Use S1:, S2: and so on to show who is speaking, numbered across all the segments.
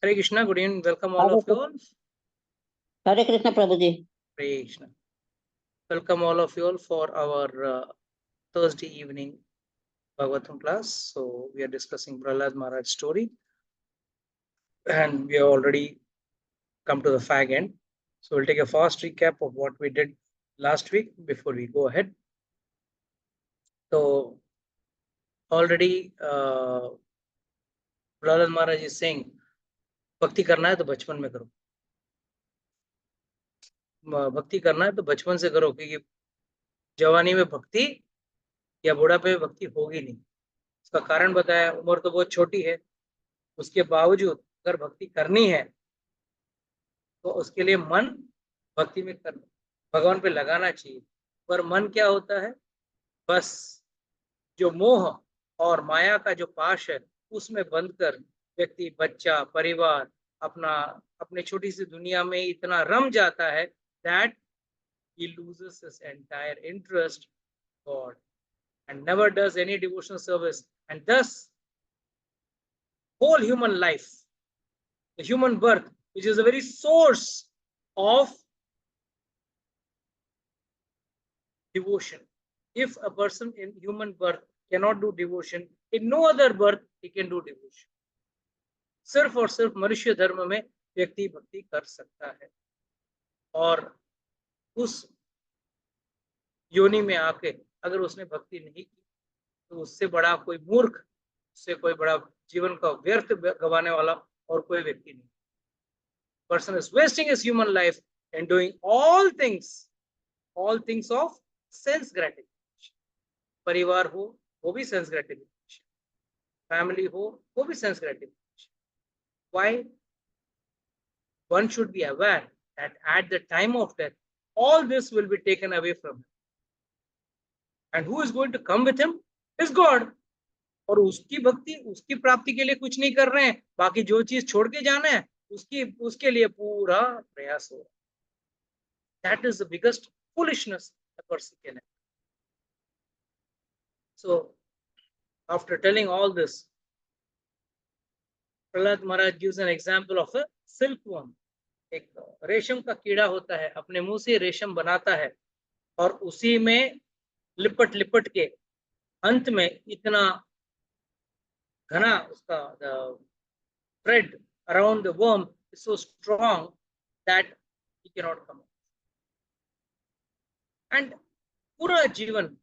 S1: Hare Krishna, good evening, welcome all of you all.
S2: Hare Krishna, Prabhuji.
S1: Hare Krishna. Welcome all of you all for our Thursday evening Bhagavatam class. So we are discussing Prahlad Maharaj story and we have already come to the fag end. So we'll take a fast recap of what we did last week before we go ahead. So already Prahlad Maharaj is saying, भक्ति करना है तो बचपन में करो, भक्ति करना है तो बचपन से करो, क्योंकि जवानी में भक्ति या बुढ़ापे में भक्ति होगी नहीं। इसका कारण बताया, उम्र तो बहुत छोटी है, उसके बावजूद अगर भक्ति करनी है तो उसके लिए मन भक्ति में करना, भगवान पे लगाना चाहिए। पर मन क्या होता है, बस जो मोह और माया का जो पाश है उसमें बंद कर व्यक्ति, बच्चा, परिवार, अपने छोटी सी दुनिया में इतना रम जाता है that he loses his entire interest in God and never does any devotional service, and thus whole human life, the human birth, which is the very source of devotion. If a person in human birth cannot do devotion, in no other birth he can do devotion. सिर्फ और सिर्फ मनुष्य धर्म में व्यक्ति भक्ति कर सकता है, और उस योनि में आके अगर उसने भक्ति नहीं की तो उससे बड़ा कोई मूर्ख, उससे कोई बड़ा जीवन का व्यर्थ गवाने वाला और कोई व्यक्ति नहीं. Person is wasting his human life and doing all things of sense gratification. परिवार हो वो भी sense gratification, family हो वो भी sense gratification. Why? One should be aware that at the time of death all this will be taken away from him, and who is going to come with him is God. और उसकी भक्ति, उसकी प्राप्ति के लिए कुछ नहीं कर रहे हैं, बाकी जो चीज छोड़ के जाना है उसके लिए पूरा प्रयास हो रहा है. That is the biggest foolishness a person can have. So after telling all this, Prahlad Maharaj gives an example of a silkworm. एक रेशम का कीड़ा होता है, अपने मुंह से रेशम बनाता है और उसी में लिपट लिपट के अंत में इतना घना उसका thread around the worm is so strong that he cannot come out. And पूरा जीवन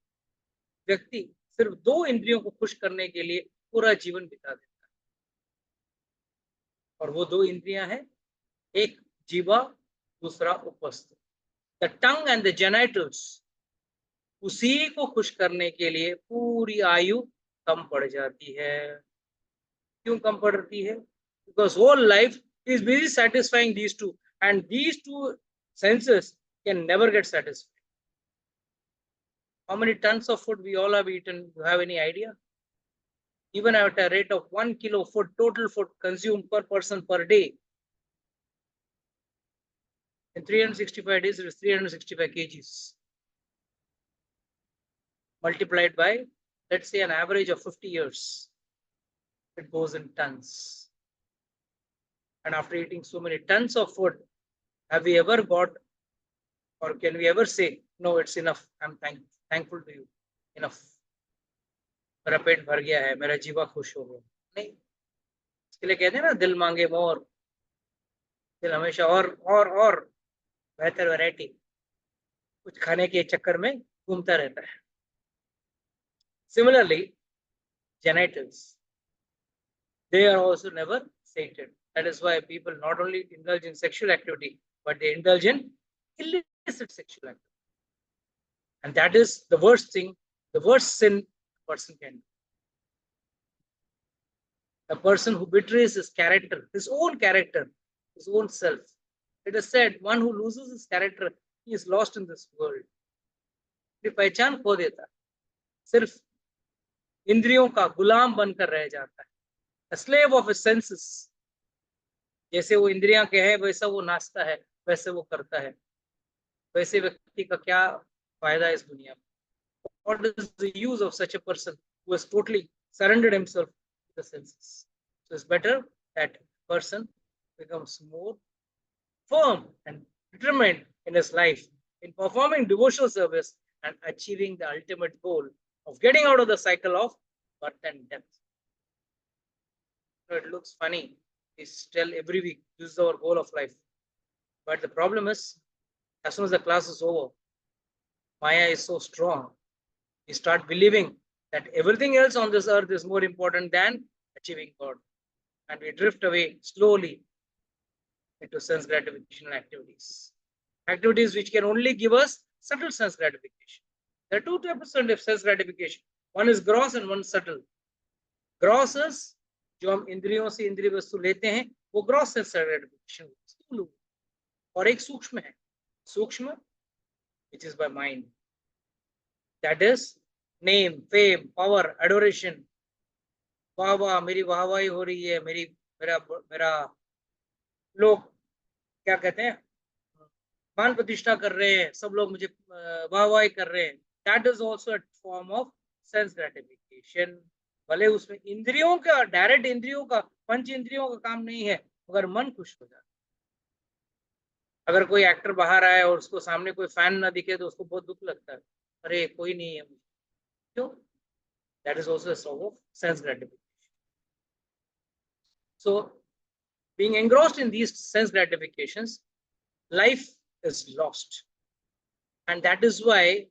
S1: व्यक्ति सिर्फ दो इंद्रियों को खुश करने के लिए पूरा जीवन बिता देता है, और वो दो इंद्रियां हैं, एक जीवा, दूसरा उपस्थ. The tongue and the genitals, उसी को खुश करने के लिए पूरी आयु कम पड़ जाती है. क्यों कम पड़ती है? Because whole life is busy satisfying these two, and these two senses can never get satisfied. How many tons of food we all have eaten? You have any idea? Even at a rate of 1 kilo food, total food consumed per person per day, in 365 days it is 365 kgs. Multiplied by, let's say, an average of 50 years, it goes in tons. And after eating so many tons of food, have we ever got, or can we ever say, no, it's enough, I'm thankful to you, enough, मेरा पेट भर गया है, मेरा जीवा खुश हो गया? नहीं. इसके लिए कहते हैं ना, दिल मांगे मोर, दिल हमेशा और बेहतर वैरायटी कुछ खाने के चक्कर में घूमता रहता है. Similarly, genitals, they are also never sated. That is why people not only indulge in sexual activity, but they indulge in illicit sexual activity. And that is the worst thing, the worst sin a person can do. A person who betrays his character, his own character, his own self. It is said, one who loses his character, he is lost in this world. अपनी पहचान खो देता है, सिर्फ इंद्रियों का गुलाम बनकर रह जाता है. A slave of his senses. जैसे वो इंद्रियां के है वैसा वो नाचता है, वैसे वो करता है. वैसे व्यक्ति का क्या फायदा है इस दुनिया में? What is the use of such a person who has totally surrendered himself to the senses? So it's better that person becomes more firm and determined in his life in performing devotional service and achieving the ultimate goal of getting out of the cycle of birth and death. It looks funny. We tell every week, this is our goal of life. But the problem is, as soon as the class is over, Maya is so strong. We start believing that everything else on this earth is more important than achieving God. And we drift away slowly into sense gratification activities. Activities which can only give us subtle sense gratification. There are two types of sense gratification. One is gross and one is subtle. Gross is जो हम इंद्रियों से इंद्रिय वस्तु लेते हैं वो gross sense gratification स्थूल, और एक सूक्ष्म है, सूक्ष्म which is by mind, that is name, fame, power, adoration. वाह वाह, मेरी वाहवाही हो रही है, मेरा मेरा लोग क्या कहते हैं, मान प्रतिष्ठा कर रहे हैं, सब लोग मुझे वाहवाही कर रहे हैं. That is also a form of sense gratification. भले उसमें इंद्रियों का, डायरेक्ट इंद्रियों का, पंच इंद्रियों का काम नहीं है, मगर मन खुश हो जाता है. अगर कोई एक्टर बाहर आए और उसको सामने कोई फैन ना दिखे तो उसको बहुत दुख लगता है, अरे कोई नहीं है मुझे, क्यों? That is also a form of sense gratification. So, being engrossed in these sense gratifications, life is lost. And that is why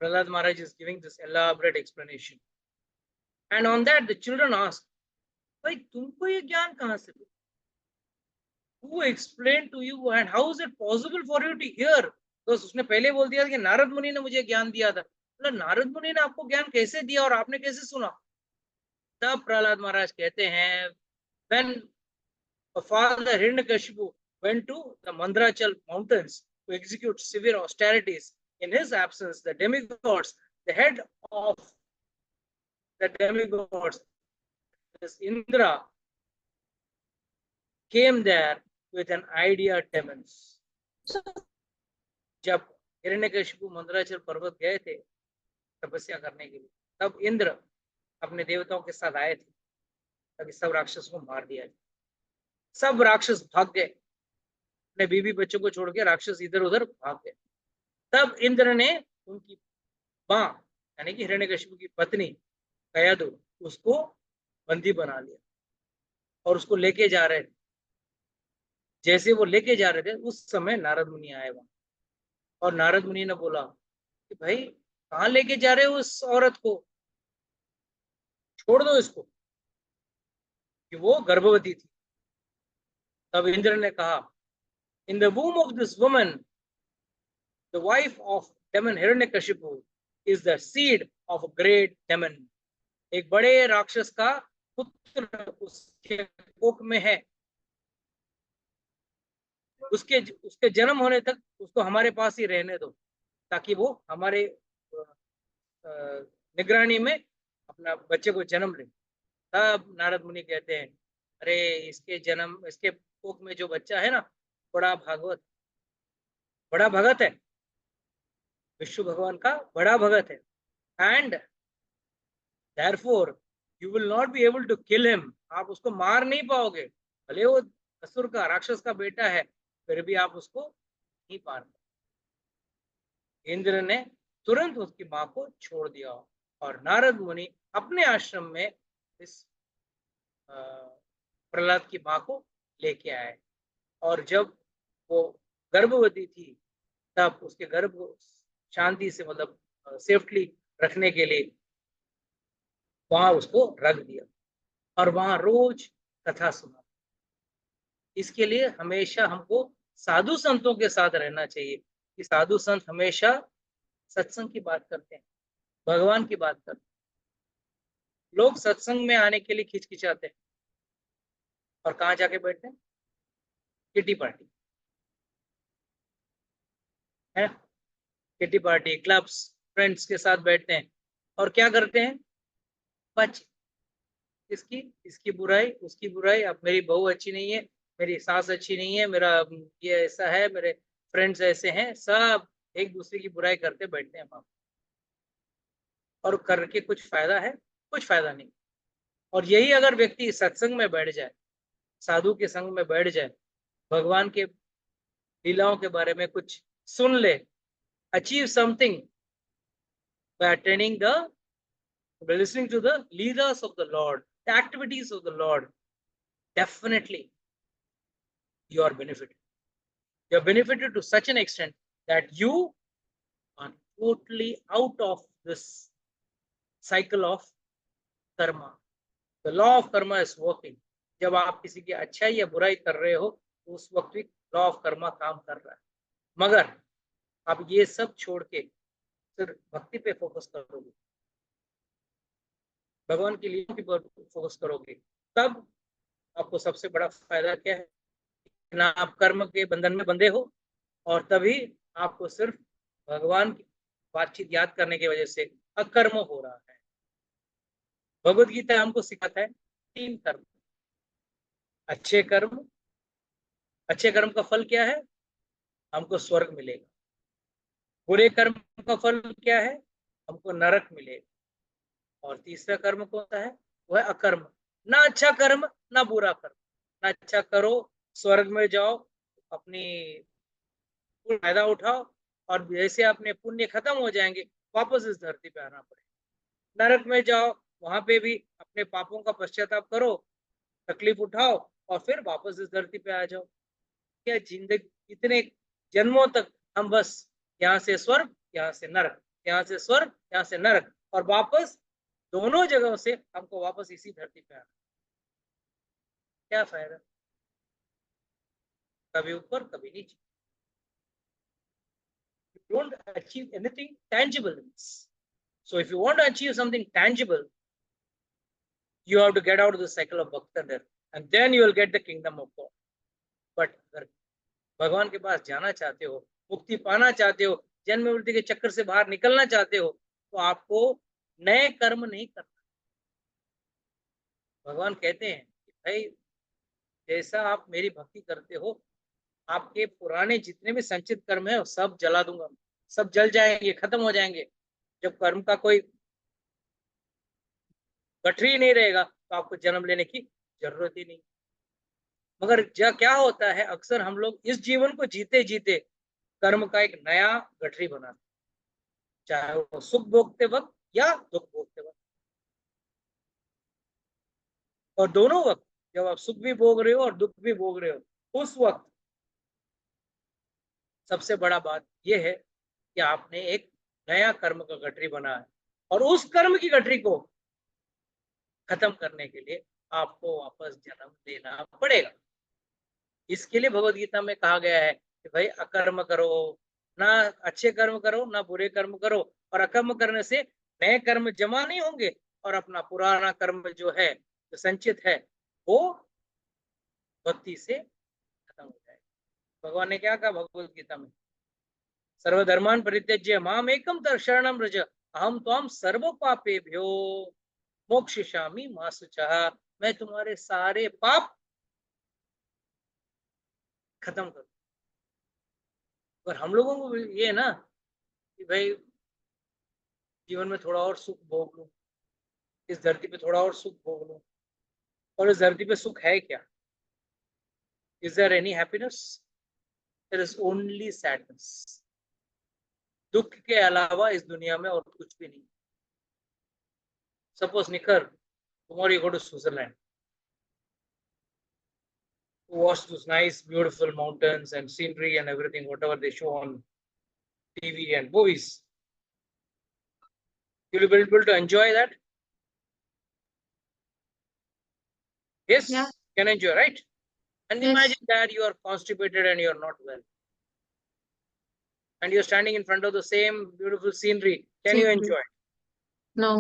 S1: Prahlad Maharaj is giving this elaborate explanation. And on that, the children ask, भाई तुमको ये ज्ञान कहाँ से मिला? Who explained to you and how is it possible for you to hear? तो उसने पहले बोल दिया कि नारद मुनि ने मुझे ज्ञान दिया था. मतलब नारद मुनि ने आपको ज्ञान कैसे दिया और आपने कैसे सुना? तब प्रहलाद महाराज कहते हैं, when Father Hiranyakashipu went to the Mandrachal mountains to execute severe austerities, in his absence, the demigods, the head of the demigods, this Indra, came there with an idea demons. जब हिरण्यकशिपु मंदराचल पर्वत गए थे तपस्या करने के लिए, तब इंद्र अपने देवताओं के साथ आए थे, तभी सब राक्षसों को मार दिया. सब राक्षस भाग गए, अपने बीवी बच्चों को छोड़ के राक्षस इधर उधर भाग गए. तब इंद्र ने उनकी मां यानी कि हिरण्यकशिपु की पत्नी कयादु उसको बंदी बना लिया और उसको लेके जा रहे थे. जैसे वो लेके जा रहे थे उस समय नारद मुनि आए वहां, और नारद मुनि ने बोला कि भाई कहाँ लेके जा रहे हो उस औरत को, छोड़ दो इसको, कि वो गर्भवती थी. तब इंद्र ने कहा, in the womb of this woman the wife of demon Hiranyakashipu is the seed of a great demon. एक बड़े राक्षस का पुत्र उसके कोख में है. उसके जन्म होने तक उसको हमारे पास ही रहने दो, ताकि वो हमारे निगरानी में अपना बच्चे को जन्म ले. तब नारद मुनि कहते हैं, अरे इसके कोख में जो बच्चा है ना, बड़ा भगत है, विष्णु भगवान का बड़ा भगत है. And therefore you will not be able to kill him. आप उसको मार नहीं पाओगे, भले वो असुर का, राक्षस का बेटा है, फिर भी आप उसको नहीं पार पाओगे. इंद्र ने तुरंत उसकी मां को छोड़ दिया और नारद मुनि अपने आश्रम में इस प्रहलाद की मां को लेके आए. और जब वो गर्भवती थी तब उसके गर्भ को शांति से, मतलब सेफ्टली रखने के लिए वहां उसको रख दिया और वहां रोज कथा सुना. इसके लिए हमेशा हमको साधु संतों के साथ रहना चाहिए, कि साधु संत हमेशा सत्संग की बात करते हैं, भगवान की बात करते हैं. लोग सत्संग में आने के लिए खिचखिचाते हैं और कहाँ जाके बैठते हैं, किटी पार्टी है, किटी पार्टी, क्लब्स, फ्रेंड्स के साथ बैठते हैं और क्या करते हैं, बच इसकी बुराई, उसकी बुराई, अब मेरी बहू अच्छी नहीं है, मेरी सास अच्छी नहीं है, मेरा ये ऐसा है, मेरे फ्रेंड्स ऐसे हैं, सब एक दूसरे की बुराई करते बैठते हैं वहां, और करके कुछ फायदा है? कुछ फायदा नहीं. और यही अगर व्यक्ति सत्संग में बैठ जाए, साधु के संग में बैठ जाए, भगवान के लीलाओं के बारे में कुछ सुन ले, achieve something bye attending the, by listening to the leelas of the Lord, the activities of the Lord, definitely you are benefited. You are benefited to such an extent that you are totally out of this cycle of karma. The law of karma is working. जब आप किसी की अच्छाई या बुराई कर रहे हो तो उस वक्त भी लॉ ऑफ कर्मा काम कर रहा है। मगर आप ये सब छोड़ के सिर्फ भक्ति पे फोकस करोगे, भगवान की लीला के पर फोकस करोगे, तब आपको सबसे बड़ा फायदा क्या है? ना आप कर्म के बंधन में बंधे हो, और तभी आपको सिर्फ भगवान की बातचीत याद करने की वजह से अकर्म हो रहा है। भगवत गीता हमको सिखाता है 3 कर्म। अच्छे कर्म, अच्छे कर्म का फल क्या है? हमको स्वर्ग मिलेगा। बुरे कर्म का फल क्या है? हमको नरक मिलेगा। और तीसरा कर्म कौन सा है? वह है अकर्म। ना अच्छा कर्म ना बुरा कर्म। ना अच्छा करो, स्वर्ग में जाओ, अपनी फायदा उठाओ, और जैसे अपने पुण्य खत्म हो जाएंगे वापस इस धरती पे आना पड़ेगा। नरक में जाओ, वहां पे भी अपने पापों का पश्चाताप करो, तकलीफ उठाओ, और फिर वापस इस धरती पे आ जाओ। क्या जिंदगी, इतने जन्मों तक हम बस यहाँ से स्वर्ग, यहाँ से नरक, यहाँ से स्वर्ग, यहाँ से नरक, और वापस दोनों जगहों से हमको वापस इसी धरती पे आना। क्या फायदा? कभी ऊपर कभी नीचे। You don't achieve anything tangible in this. So if you want to achieve something tangible, you have to get out of the cycle of bhakti, and then you will get the kingdom of God. But अगर भगवान के पास जाना चाहते हो, मुक्ति पाना चाहते हो, जन्म मृत्यु के चक्कर से बाहर निकलना चाहते हो, तो आपको नए कर्म नहीं करना। भगवान कहते हैं कि भाई जैसा आप मेरी भक्ति करते हो, आपके पुराने जितने भी संचित कर्म है सब जला दूंगा, सब जल जाएंगे, खत्म हो जाएंगे। जब कर्म का कोई गठरी नहीं रहेगा तो आपको जन्म लेने की जरूरत ही नहीं। मगर क्या होता है, अक्सर हम लोग इस जीवन को जीते जीते कर्म का एक नया गठरी बनाते, चाहे वो सुख भोगते वक्त या दुख भोगते वक्त। और दोनों वक्त, जब आप सुख भी भोग रहे हो और दुख भी भोग रहे हो, उस वक्त सबसे बड़ा बात यह है कि आपने एक नया कर्म का गठरी बनाया है, और उस कर्म की गठरी को खत्म करने के लिए आपको वापस जन्म लेना पड़ेगा। इसके लिए भगवत गीता में कहा गया है कि भाई अकर्म करो, ना अच्छे कर्म करो ना बुरे कर्म करो, और अकर्म करने से नए कर्म जमा नहीं होंगे, और अपना पुराना कर्म जो है, जो संचित है, वो भक्ति से खत्म हो जाएगा। भगवान ने क्या कहा भगवत गीता में? सर्वधर्मान परित्यज्य माम एकम शरणम व्रज अहम त्वाम सर्व पापेभ्यो मोक्षयिष्यामि मा शुचः। मैं तुम्हारे सारे पाप खत्म करूं। पर हम लोगों को ये है ना कि भाई जीवन में थोड़ा और सुख भोग लूं, इस धरती पे थोड़ा और सुख भोग लूं, और इस धरती पे सुख है क्या? Is there any happiness? There is only sadness. दुख के अलावा इस दुनिया में और कुछ भी नहीं। सपोज निखर, tomorrow you go to Switzerland, watch those nice beautiful mountains and scenery and everything, whatever they show on TV and movies. You'll be able to enjoy that. Yes,
S3: Yeah.
S1: can enjoy, right? And
S3: Yes.
S1: imagine that you are constipated and you're not well, and you're standing in front of the same beautiful scenery. Can you
S3: Scenery.
S1: enjoy?
S3: No.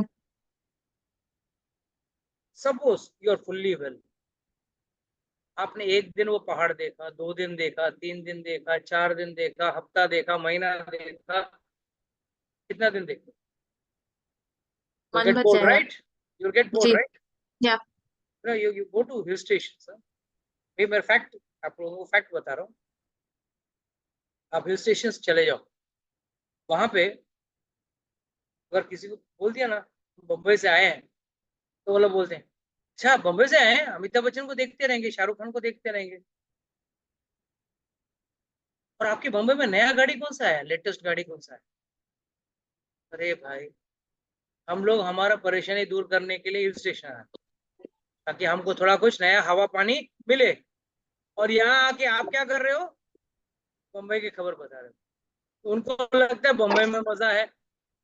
S1: Suppose you are fully well. आपने एक दिन वो पहाड़ देखा, 2 दिन देखा, 3 दिन देखा, 4 दिन देखा, हफ्ता देखा, महीना देखा, कितना दिन देखा? You
S3: मन
S1: get
S3: बच
S1: bored,
S3: जाएगा।
S1: right? You get bored,
S3: ji.
S1: right?
S3: Yeah.
S1: No, you go to hill stations. ये मैं फैक्ट, आप लोगों को फैक्ट बता रहा हूँ। आप हिल स्टेशंस चले जाओ, वहां पे अगर किसी को बोल दिया ना बम्बई से आए हैं, तो वो लोग बोलते हैं अच्छा बॉम्बे से आए हैं, अमिताभ बच्चन को देखते रहेंगे, शाहरुख खान को देखते रहेंगे। और आपकी बॉम्बे में नया गाड़ी कौन सा है, लेटेस्ट गाड़ी कौन सा है? अरे भाई, हम लोग हमारा परेशानी दूर करने के लिए हिल स्टेशन आए, ताकि हमको थोड़ा कुछ नया हवा पानी मिले। और यहाँ आके आप क्या कर रहे हो, बम्बई की खबर बता रहे हो। उनको लगता है बम्बई में मजा है,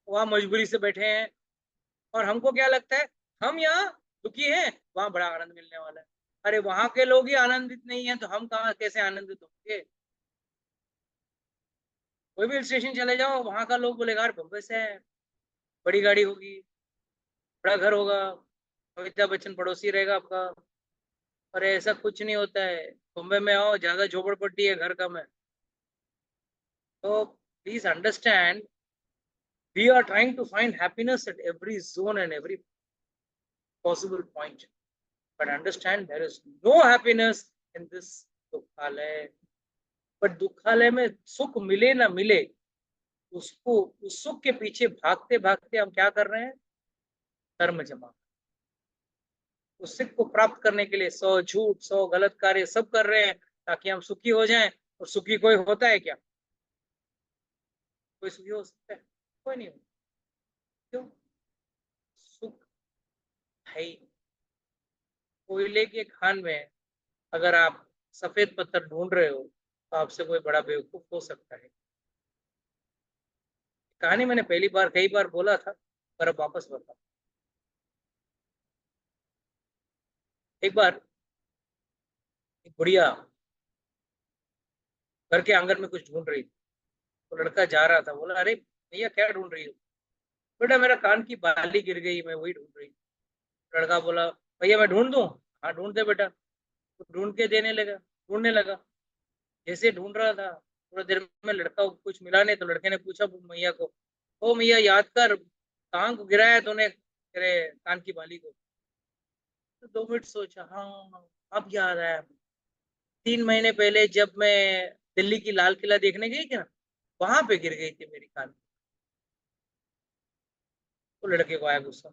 S1: वहां मजबूरी से बैठे हैं। और हमको क्या लगता है, हम यहाँ दुखी हैं, वहां बड़ा आनंद मिलने वाला है। अरे वहां के लोग ही आनंदित नहीं है तो हम कहाँ कैसे आनंदित होंगे? कोई भी हिल स्टेशन चले जाओ, वहां का लोग बोलेगा यार बम्बई से है, बड़ी गाड़ी होगी, बड़ा घर होगा, अमिताभ बच्चन पड़ोसी रहेगा आपका। अरे ऐसा कुछ नहीं होता है। मुंबई में आओ, ज्यादा झोपड़पट्टी है, घर कम है। तो please understand, we are trying to find happiness at every zone and every possible point, but understand there is no happiness in this दुखालय। बट दुखालय में सुख मिले ना मिले, उसको उस सुख के पीछे भागते भागते हम क्या कर रहे हैं, कर्म जमा। उस सुख को प्राप्त करने के लिए 100 झूठ 100 गलत कार्य सब कर रहे हैं, ताकि हम सुखी हो जाएं। और सुखी कोई होता है क्या? कोई सुखी हो सकता है? कोई नहीं हो। क्यों? सुख है ही। कोयले के खान में अगर आप सफेद पत्थर ढूंढ रहे हो, तो आपसे कोई बड़ा बेवकूफ हो सकता है। कहानी मैंने पहली बार कई बार बोला था, पर अब वापस बता। एक बार एक बुढ़िया घर के आंगन में कुछ ढूंढ रही थी। तो लड़का जा रहा था, बोला अरे भैया क्या ढूंढ रही हो? बेटा मेरा कान की बाली गिर गई, मैं वही ढूंढ रही हूँ। लड़का बोला भैया मैं ढूंढ दूं? हाँ ढूंढ दे बेटा। तो ढूंढ के देने लगा, ढूंढने लगा। जैसे ढूंढ रहा था, थोड़ा देर में लड़का को कुछ मिला नहीं, तो लड़के ने पूछा मैया को, ओ मैया याद कर, कहाँ को गिराया है तूने तेरे कान की बाली को? तो 2 मिनट सोचा, हाँ अब याद आया। 3 महीने पहले जब मैं दिल्ली की लाल किला देखने गई थी ना, वहां पे गिर गई थी मेरी कान। तो लड़के को आया गुस्सा,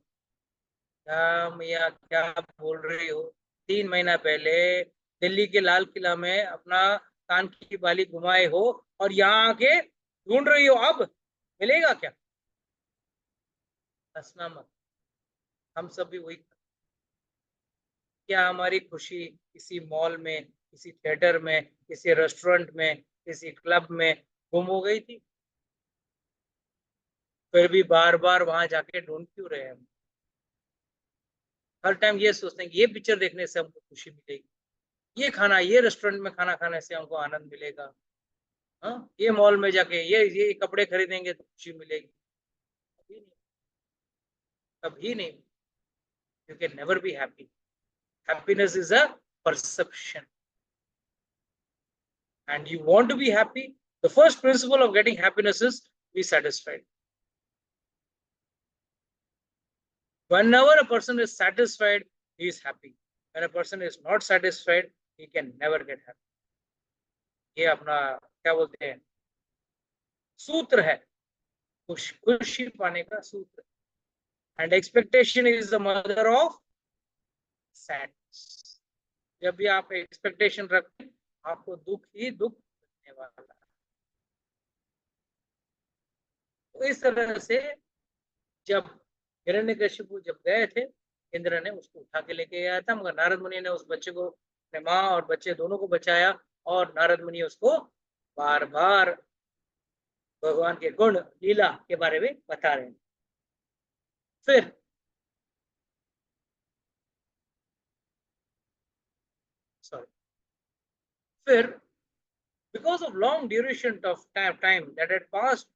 S1: क्या मैया क्या बोल रही हो? 3 महीना पहले दिल्ली के लाल किला में अपना कान की बाली घुमाए हो, और यहाँ आके ढूंढ रही हो, अब मिलेगा क्या? हंसना मत, हम सब भी वही। क्या हमारी खुशी किसी मॉल में, किसी थिएटर में, किसी रेस्टोरेंट में, किसी क्लब में गुम हो गई थी? फिर भी बार बार वहां जाके ढूंढ क्यों रहे हैं हम? हर टाइम ये सोचते हैं कि ये पिक्चर देखने से हमको खुशी मिलेगी, ये रेस्टोरेंट में खाना खाने से हमको आनंद मिलेगा, हाँ ये मॉल में जाके ये कपड़े खरीदेंगे तो खुशी मिलेगी। कभी नहीं, कभी नहीं। You can never be happy. Happiness is a perception, and you want to be happy, the first principle of getting happiness is be satisfied. Whenever a person is satisfied, he is happy. When a person is not satisfied, he can never get happy. ये अपना क्या बोलते हैं, सूत्र है, खुशी पाने का सूत्र। And expectation is the mother of sadness. जब भी आप एक्सपेक्टेशन रखें, आपको दुख ही दुख मिलने वाला है। तो इस तरह से जब हिरण्यकशिपु जब गए थे, इंद्र ने उसको उठा के लेके गया था, मगर नारद मुनि ने उस बच्चे को, अपने माँ और बच्चे दोनों को बचाया। और नारद मुनि उसको बार बार भगवान के गुण लीला के बारे में बता रहे हैं। फिर सॉरी फिर because of long duration of time that had passed,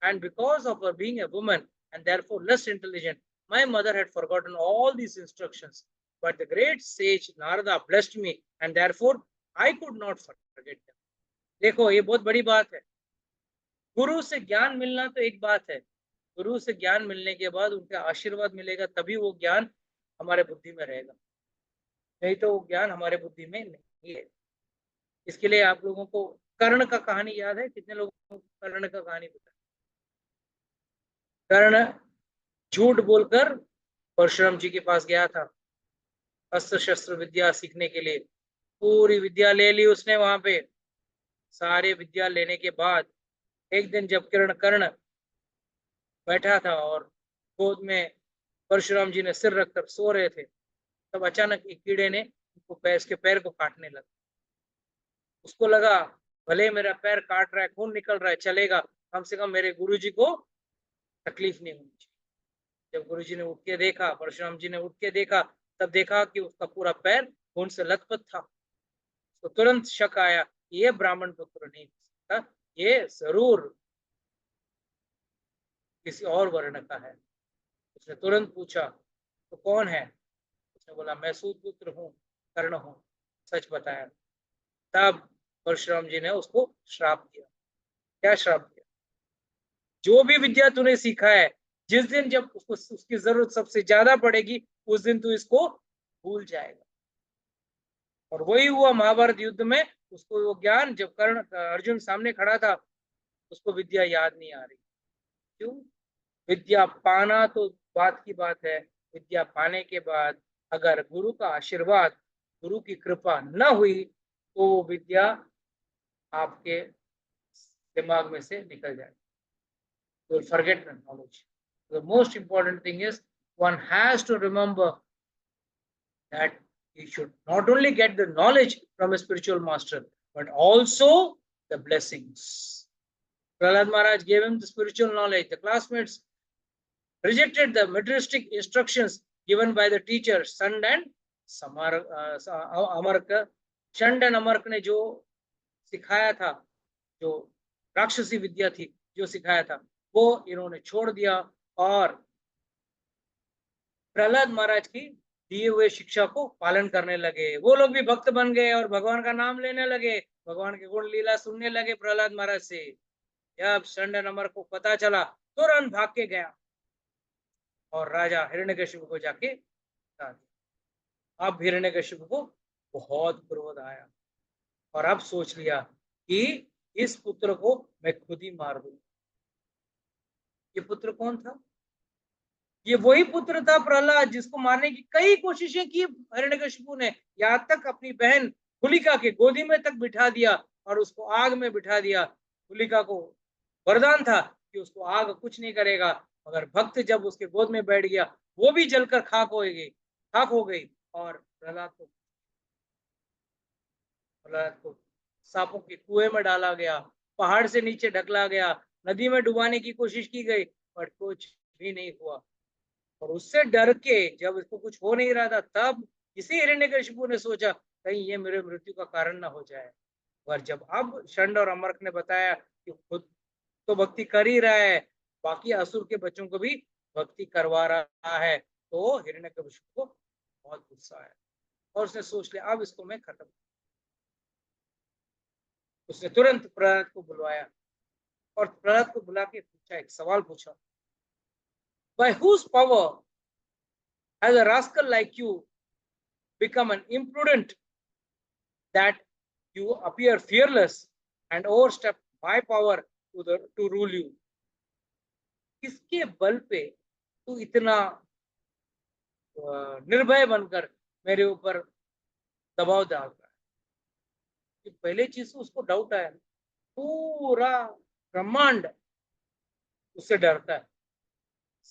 S1: and because of her being a woman and therefore less intelligent, my mother had forgotten all these instructions. But the great sage Narada blessed me, and therefore I could not forget them. देखो ये बहुत बड़ी बात है। गुरु से ज्ञान मिलना तो एक बात है, गुरु से ज्ञान मिलने के बाद उनका आशीर्वाद मिलेगा, तभी वो ज्ञान हमारे बुद्धि में रहेगा, नहीं तो वो ज्ञान हमारे बुद्धि में नहीं है। इसके लिए आप लोगों को कर्ण का कहानी याद है? कितने लोगों को कर्ण का कहानी पता है? कर्ण झूठ बोलकर परशुराम जी के पास गया था, अस्त्र शस्त्र विद्या सीखने के लिए। पूरी विद्या ले ली उसने वहां पे। सारी विद्या लेने के बाद एक दिन जब किरण कर्ण बैठा था और गोद में परशुराम जी ने सिर रखकर सो रहे थे, तब अचानक एक कीड़े ने उसके पैर को काटने लगा। उसको लगा भले मेरा पैर काट रहा है, खून निकल रहा है, चलेगा, कम से कम मेरे गुरुजी को तकलीफ नहीं होनी चाहिए। जब गुरुजी ने उठ के देखा, परशुराम जी ने उठ के देखा, तब देखा कि उसका पूरा पैर खून से लथपथ था। तो तुरंत शक आया, ये ब्राह्मण पुत्र नहीं हो सकता, ये जरूर किसी और वर्ण का है। उसने तुरंत पूछा, तो कौन है? उसने बोला, मैं सूत पुत्र हूँ, कर्ण हूँ, सच बताया। तब परशुराम जी ने उसको श्राप दिया। क्या श्राप दिया? जो भी विद्या तूने सीखा है, जिस दिन जब उसको उसकी जरूरत सबसे ज्यादा पड़ेगी, उस दिन तू इसको भूल जाएगा। और वही हुआ महाभारत युद्ध में। उसको वो ज्ञान, जब कर्ण अर्जुन सामने खड़ा था, उसको विद्या याद नहीं आ रही। क्यों? विद्या पाना तो बात की बात है, विद्या पाने के बाद अगर गुरु का आशीर्वाद, गुरु की कृपा न हुई, तो वो विद्या आपके दिमाग में से निकल जाएगी। You will forget the knowledge. The most important thing is one has to remember that he should not only get the knowledge from a spiritual master, but also the blessings. Prahlad Maharaj gave him the spiritual knowledge. The classmates rejected the materialistic instructions given by the teacher Sand and Amarka. Shand and Amark ने जो सिखाया था, जो राक्षसी विद्या थी, जो सिखाया था, वो इन्होंने छोड़ दिया और प्रहलाद महाराज की दिए हुए शिक्षा को पालन करने लगे। वो लोग भी भक्त बन गए और भगवान का नाम लेने लगे, भगवान के गुण लीला सुनने लगे प्रहलाद महाराज से। जब षंड नंबर को पता चला, तुरंत भाग के गया और राजा हिरण्यकशिपु को जाके बता दिया। अब हिरण्यकशिपु को बहुत क्रोध आया और अब सोच लिया कि इस पुत्र को मैं खुद ही मार दूं। ये पुत्र कौन था? ये वही पुत्र था प्रहलाद, जिसको मारने की कई कोशिशें की हिरण्यकशिपु ने, यहाँ तक अपनी बहन होलिका के गोदी में तक बिठा दिया और उसको आग में बिठा दिया। होलिका को वरदान था कि उसको आग कुछ नहीं करेगा, मगर भक्त जब उसके गोद में बैठ गया, वो भी जलकर खाक हो गई और प्रहलाद को सांपों के कुएं में डाला गया, पहाड़ से नीचे ढकला गया, नदी में डुबाने की कोशिश की गई, पर कुछ भी नहीं हुआ। और उससे डर के, जब इसको कुछ हो नहीं रहा था, तब इसी हिरण्यकशिपु ने सोचा कहीं ये मेरे मृत्यु का कारण ना हो जाए। पर जब अब षंड और अमरक ने बताया कि खुद तो भक्ति कर ही रहा है, बाकी असुर के बच्चों को भी भक्ति करवा रहा है, तो हिरण्यकशिपु को बहुत गुस्सा आया और उसने सोच लिया अब इसको मैं खत्म। उसने तुरंत प्रहलाद को बुलवाया और प्रहलाद को बुला के पूछा, एक सवाल पूछा, by whose power has a rascal like you become an imprudent that you appear fearless and overstep my power to rule you? किसके बल पे तू इतना निर्भय बनकर मेरे ऊपर दबाव डाल रहा है? कि पहले चीज तो उसको डाउट आया, पूरा ब्रह्मांड उससे डरता है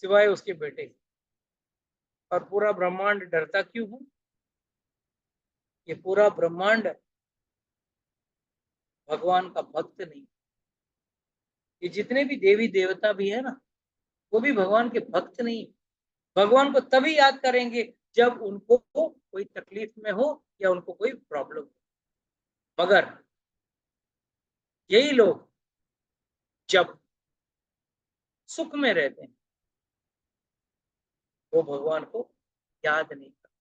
S1: सिवाय उसके बेटे। और पूरा ब्रह्मांड डरता क्यों है? ये पूरा ब्रह्मांड भगवान का भक्त नहीं। ये जितने भी देवी देवता भी है ना, वो भी भगवान के भक्त नहीं। भगवान को तभी याद करेंगे जब उनको कोई तकलीफ में हो या उनको कोई प्रॉब्लम हो। मगर यही लोग जब सुख में रहते हैं, वो भगवान को याद नहीं करते।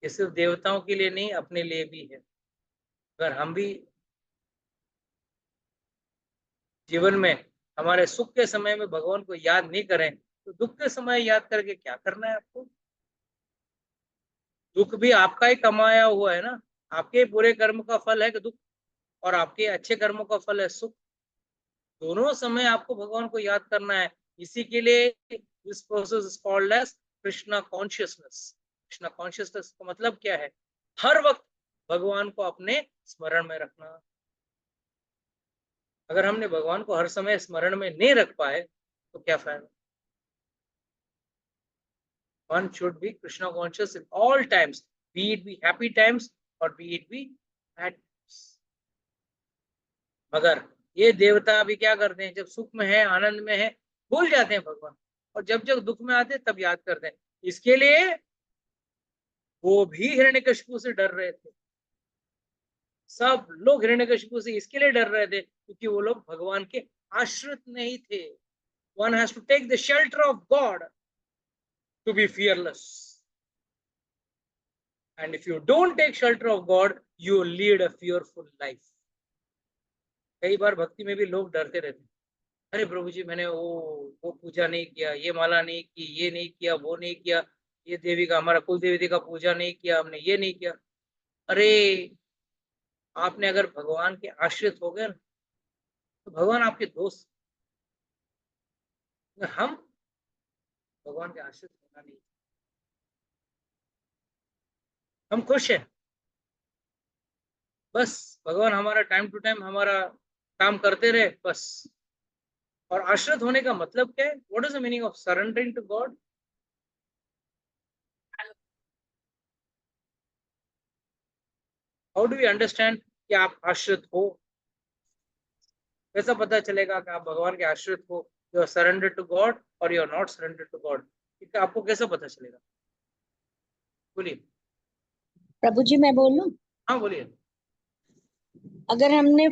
S1: ये सिर्फ देवताओं के लिए नहीं, अपने लिए भी है। अगर हम भी जीवन में हमारे सुख के समय में भगवान को याद नहीं करें, तो दुख के समय याद करके क्या करना है आपको? दुख भी आपका ही कमाया हुआ है ना, आपके बुरे कर्म का फल है कि दुख, और आपके अच्छे कर्मों का फल है सुख। दोनों समय आपको भगवान को याद करना है। इसी के लिए this process is called as Krishna consciousness. Krishna consciousness का मतलब क्या है? हर वक्त भगवान को अपने स्मरण में रखना। अगर हमने भगवान को हर समय स्मरण में नहीं रख पाए तो क्या फायदा? One should be Krishna conscious in all times, be it be happy times or be it be bad times. मगर ये देवता अभी क्या करते हैं, जब सुख में है, आनंद में है, भूल जाते हैं भगवान, और जब जब दुख में आते हैं तब याद करते हैं। इसके लिए वो भी हिरण्यकशिपु से डर रहे थे। सब लोग हिरण्यकशिपु से इसके लिए डर रहे थे क्योंकि वो लोग भगवान के आश्रित नहीं थे। One has to take the shelter of God to be fearless. And if you don't take shelter of God, you lead a fearful life. कई बार भक्ति में भी लोग डरते रहते हैं, अरे प्रभु जी मैंने वो पूजा नहीं किया, ये माला नहीं की, ये नहीं किया, वो नहीं किया, ये देवी का, हमारा कुल देवी का पूजा नहीं किया हमने, ये नहीं किया। अरे आपने अगर भगवान के आश्रित हो गए तो भगवान आपके दोस्त। हम भगवान के आश्रित होना नहीं, हम खुश हैं, बस भगवान हमारा टाइम टू टाइम हमारा काम करते रहे बस। और आश्रित होने का मतलब क्या है? What is the meaning of surrendering to God? How do we understand कि आप आश्रित हो? कैसा पता चलेगा कि आप भगवान के आश्रित हो? You are surrender to God और you are not surrender to God, इसका आपको कैसा पता चलेगा? बोलिए।
S2: प्रभु जी मैं बोल लूं?
S1: हाँ बोलिए।
S2: अगर हमने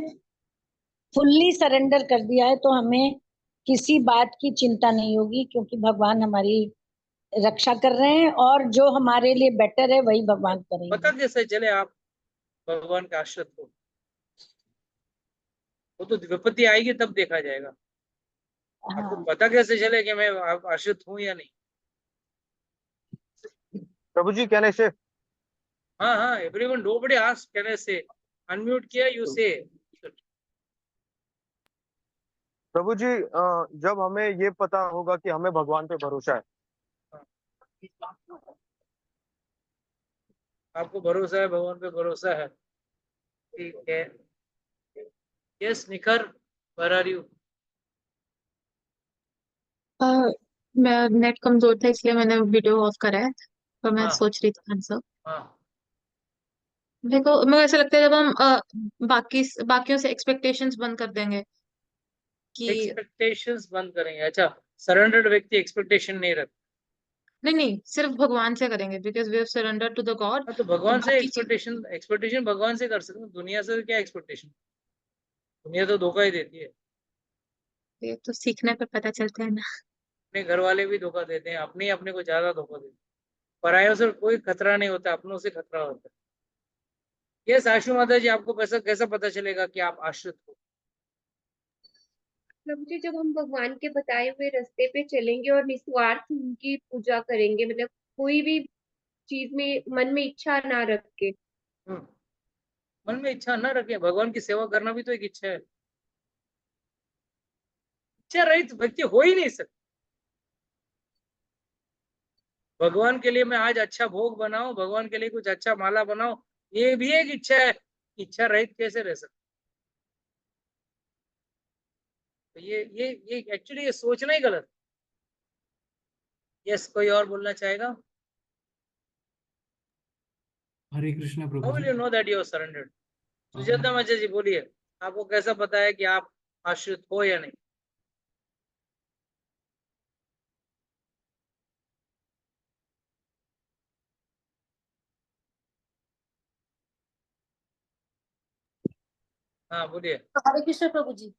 S2: फुल्ली सरेंडर कर दिया है तो हमें किसी बात की चिंता नहीं होगी, क्योंकि भगवान हमारी रक्षा कर रहे हैं और जो हमारे लिए बेटर है वही भगवान करेंगे।
S1: पता कैसे चले आप भगवान के आश्रित हो? वो तो विपत्ति आएगी तब देखा जाएगा। आपको
S2: हाँ
S1: पता कैसे चले कि मैं आश्रित हूँ या नहीं?
S3: प्रभु जी कहने से
S1: हाँ हाँ, everyone, nobody ask, can I से? अनम्यूट किया, यू से।
S3: प्रभु जी जब हमें ये पता होगा कि हमें भगवान पे भरोसा है।
S1: आपको भरोसा है, भगवान पे भरोसा है, ठीक है। यस निखर, वेयर आर यू?
S4: मैं नेट कमजोर था इसलिए मैंने वीडियो ऑफ करा है, तो मैं
S1: हाँ
S4: सोच रही थी आंसर।
S1: हाँ,
S4: देखो मेरे को ऐसा लगता है जब हम बाकियों से एक्सपेक्टेशंस बंद कर देंगे कि
S1: एक्सपेक्टेशंस बंद करेंगे। अच्छा, सरेंडर्ड व्यक्ति एक्सपेक्टेशन नहीं रखता।
S4: नहीं सिर्फ भगवान से करेंगे, because we have surrender to the God.
S1: हाँ, तो
S4: तो
S1: भगवान से
S4: बाकी चीज
S1: एक्सपेक्टेशन भगवान से कर सकते हैं, दुनिया से क्या एक्सपेक्टेशन? दुनिया तो धोखा ही देती है।
S4: ये तो सीखने पर पता चलता है ना।
S1: अपने घर वाले भी धोखा देते हैं, अपने ही अपने को ज्यादा धोखा देते हैं। परायों से कोई खतरा नहीं होता, अपनों से खतरा होता है। यस आशु माता जी, आपको कैसा कैसा पता चलेगा कि आप आश्रित हो?
S5: प्रभु जी जब हम भगवान के बताए हुए रास्ते पे चलेंगे और निस्वार्थ उनकी पूजा करेंगे, मतलब कोई भी चीज में मन में इच्छा ना रख के।
S1: मन में इच्छा न रखें, भगवान की सेवा करना भी तो एक इच्छा है। इच्छा रहित व्यक्ति हो ही नहीं सकता। भगवान के लिए मैं आज अच्छा भोग बनाऊं, भगवान के लिए कुछ अच्छा माला बनाऊं, ये भी एक इच्छा है। इच्छा रहित कैसे रह सकते? तो ये एक्चुअली ये सोचना ही गलत। यस, कोई और बोलना चाहेगा?
S6: हरे कृष्णा
S1: हाउ
S6: प्रभु
S1: विल
S6: जी।
S1: You know that you are surrendered? Sujata माचा जी बोलिए, आपको कैसा पता है कि आप आश्रित हो या नहीं? हाँ बोलिए।
S7: हरे कृष्ण प्रभु जी।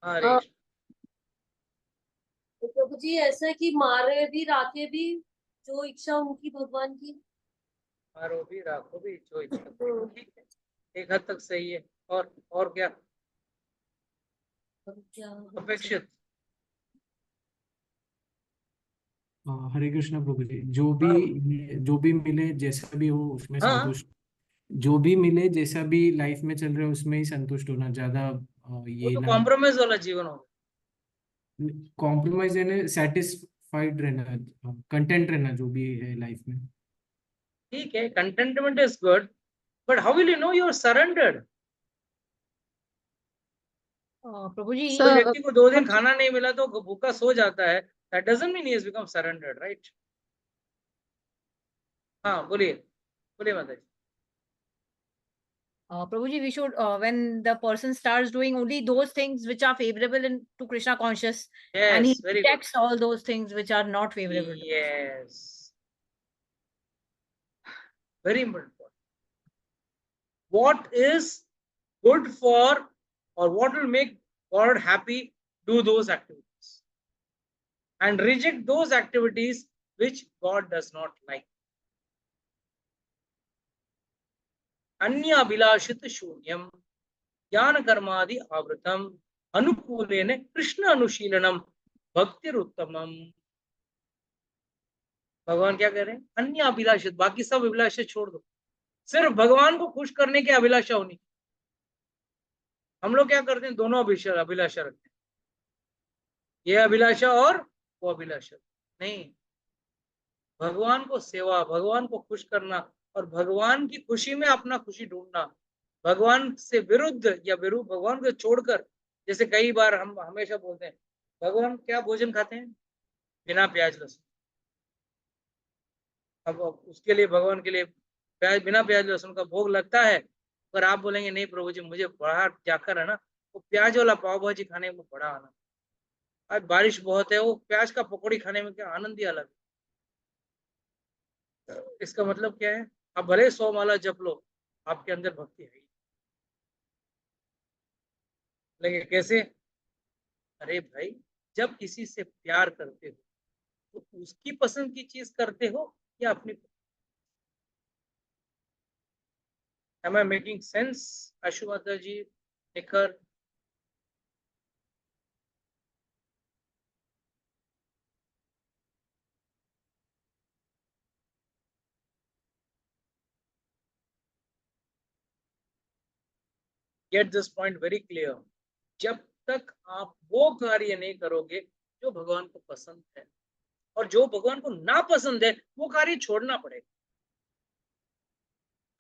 S1: हाँ हरे कृष्ण।
S7: तो प्रभु जी ऐसा है कि मारे भी राखे भी जो इच्छा उनकी भगवान की।
S1: मारो भी राखो भी जो इच्छा। ठीक है, एक हद तक सही है। और क्या अपेक्षित?
S6: हरे कृष्णा प्रभु जी, जो भी मिले जैसा भी हो उसमें
S1: हाँ
S6: संतुष्ट, जो भी मिले जैसा भी लाइफ में चल रहा है उसमें ही संतुष्ट होना, ज्यादा
S1: वो
S6: ये
S1: तो
S6: ना
S1: कॉम्प्रोमाइज वाला जीवन होगा।
S6: कॉम्प्रोमाइज रहना, सेटिस्फाइड रहना, कंटेंट रहना जो भी है लाइफ में।
S1: ठीक है, contentment is good, but how will you know you are surrendered?
S8: प्रभु जी
S1: कोई
S4: सर
S1: व्यक्ति को 2 दिन
S4: कुछ
S1: खाना नहीं मिला तो भूखा सो जाता है, that doesn't mean he has become surrendered, right? हाँ, बोलिए बोलिए माता जी।
S8: प्रभु जी, we should when the person starts doing only those things which are favorable to Krishna conscious, and he
S1: Yes, very good.
S8: rejects all those things which are not favorable to Krishna.
S1: Yes, very important point. What is good for, or what will make God happy, do those activities, and reject those activities which God does not like. अन्य अभिलाषित शून्यम ज्ञान कर्मादि आवृतम अनुकूलेन कृष्ण अनुशीलनम भक्तिरुत्तमम। भगवान क्या कह रहे हैं? अन्य अभिलाषित, बाकी सब अभिलाषा छोड़ दो, सिर्फ भगवान को खुश करने की अभिलाषा होनी। हम लोग क्या करते हैं? दोनों अभिलाषा रखते हैं, ये अभिलाषा और वो अभिलाषा नहीं। भगवान को सेवा, भगवान को खुश करना और भगवान की खुशी में अपना खुशी ढूंढना, भगवान से विरुद्ध या भगवान को छोड़कर। जैसे कई बार हम हमेशा बोलते हैं, भगवान क्या भोजन खाते हैं? बिना प्याज लहसुन। अब उसके लिए, भगवान के लिए बिना प्याज लहसुन का भोग लगता है। अगर आप बोलेंगे नहीं प्रभु जी, मुझे बाहर जाकर है ना वो प्याज वाला पाव भाजी खाने में बड़ा आनंद, आज बारिश बहुत है, वो प्याज का पकौड़ी खाने में क्या आनंद ही अलग। इसका मतलब क्या है? आप भले 100 माला जप लो, आपके अंदर भक्ति है, लेकिन कैसे? अरे भाई, जब किसी से प्यार करते हो तो उसकी पसंद की चीज करते हो या अपनी? Am I making sense? आशु माता जी, निखर, get this point very clear. जब तक आप वो कार्य नहीं करोगे जो भगवान को पसंद है, और जो भगवान को ना पसंद है वो कार्य छोड़ना पड़ेगा।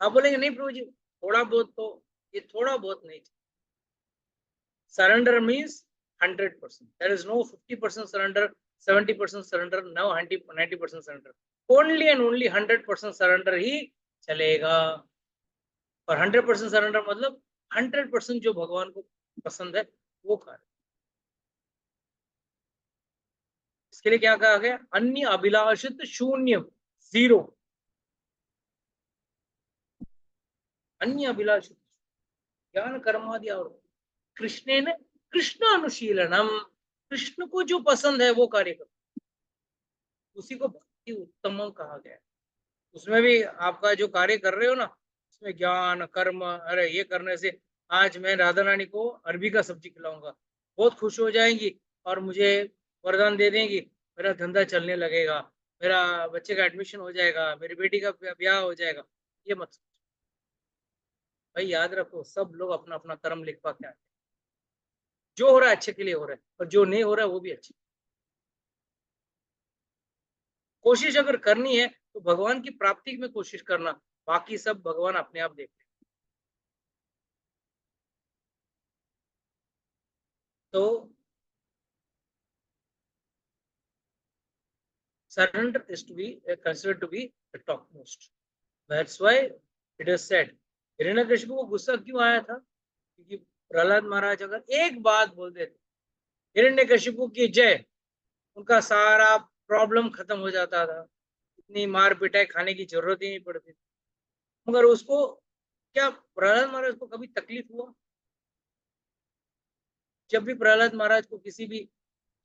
S1: आप बोलेंगे नहीं प्रभु जी, थोड़ा बहुत, तो ये थोड़ा बहुत नहीं। Surrender means 100%. There is no 50% surrender, 70% surrender, no 90% surrender. Only and only 100% surrender ही चलेगा। और 100% surrender मतलब 100% जो भगवान को पसंद है वो कार्य। इसके लिए क्या कहा गया? अन्य अभिलाषित शून्य, 0। अन्य अभिलाषित ज्ञान कर्मादि और कृष्ण ने कृष्ण अनुशीलनम, कृष्ण को जो पसंद है वो कार्य करो, उसी को भक्ति उत्तमम कहा गया है। उसमें भी आपका जो कार्य कर रहे हो ना, उसमें ज्ञान कर्म, अरे ये करने से आज मैं राधा रानी को अरबी का सब्जी खिलाऊंगा, बहुत खुश हो जाएंगी और मुझे वरदान दे देंगी, मेरा धंधा चलने लगेगा, मेरा बच्चे का एडमिशन हो जाएगा, मेरी बेटी का ब्याह हो जाएगा। ये मत सोचो भाई, याद रखो सब लोग अपना अपना कर्म लिख पा के आते हैं। जो हो रहा है अच्छे के लिए हो रहा है, और जो नहीं हो रहा है वो भी अच्छे। कोशिश अगर करनी है तो भगवान की प्राप्ति में कोशिश करना, बाकी सब भगवान अपने आप देखते हैं। तो surrender is to be considered to be the topmost. That's why it is said, Hiranyakashipu को गुस्सा क्यों आया था? क्योंकि प्रहलाद महाराज अगर एक बात बोल देते हिरण्यकशिपु की जय, उनका सारा प्रॉब्लम खत्म हो जाता था, इतनी मार पिटाई खाने की जरूरत ही नहीं पड़ती। मगर उसको क्या, प्रहलाद महाराज को कभी तकलीफ हुआ? जब भी प्रहलाद महाराज को किसी भी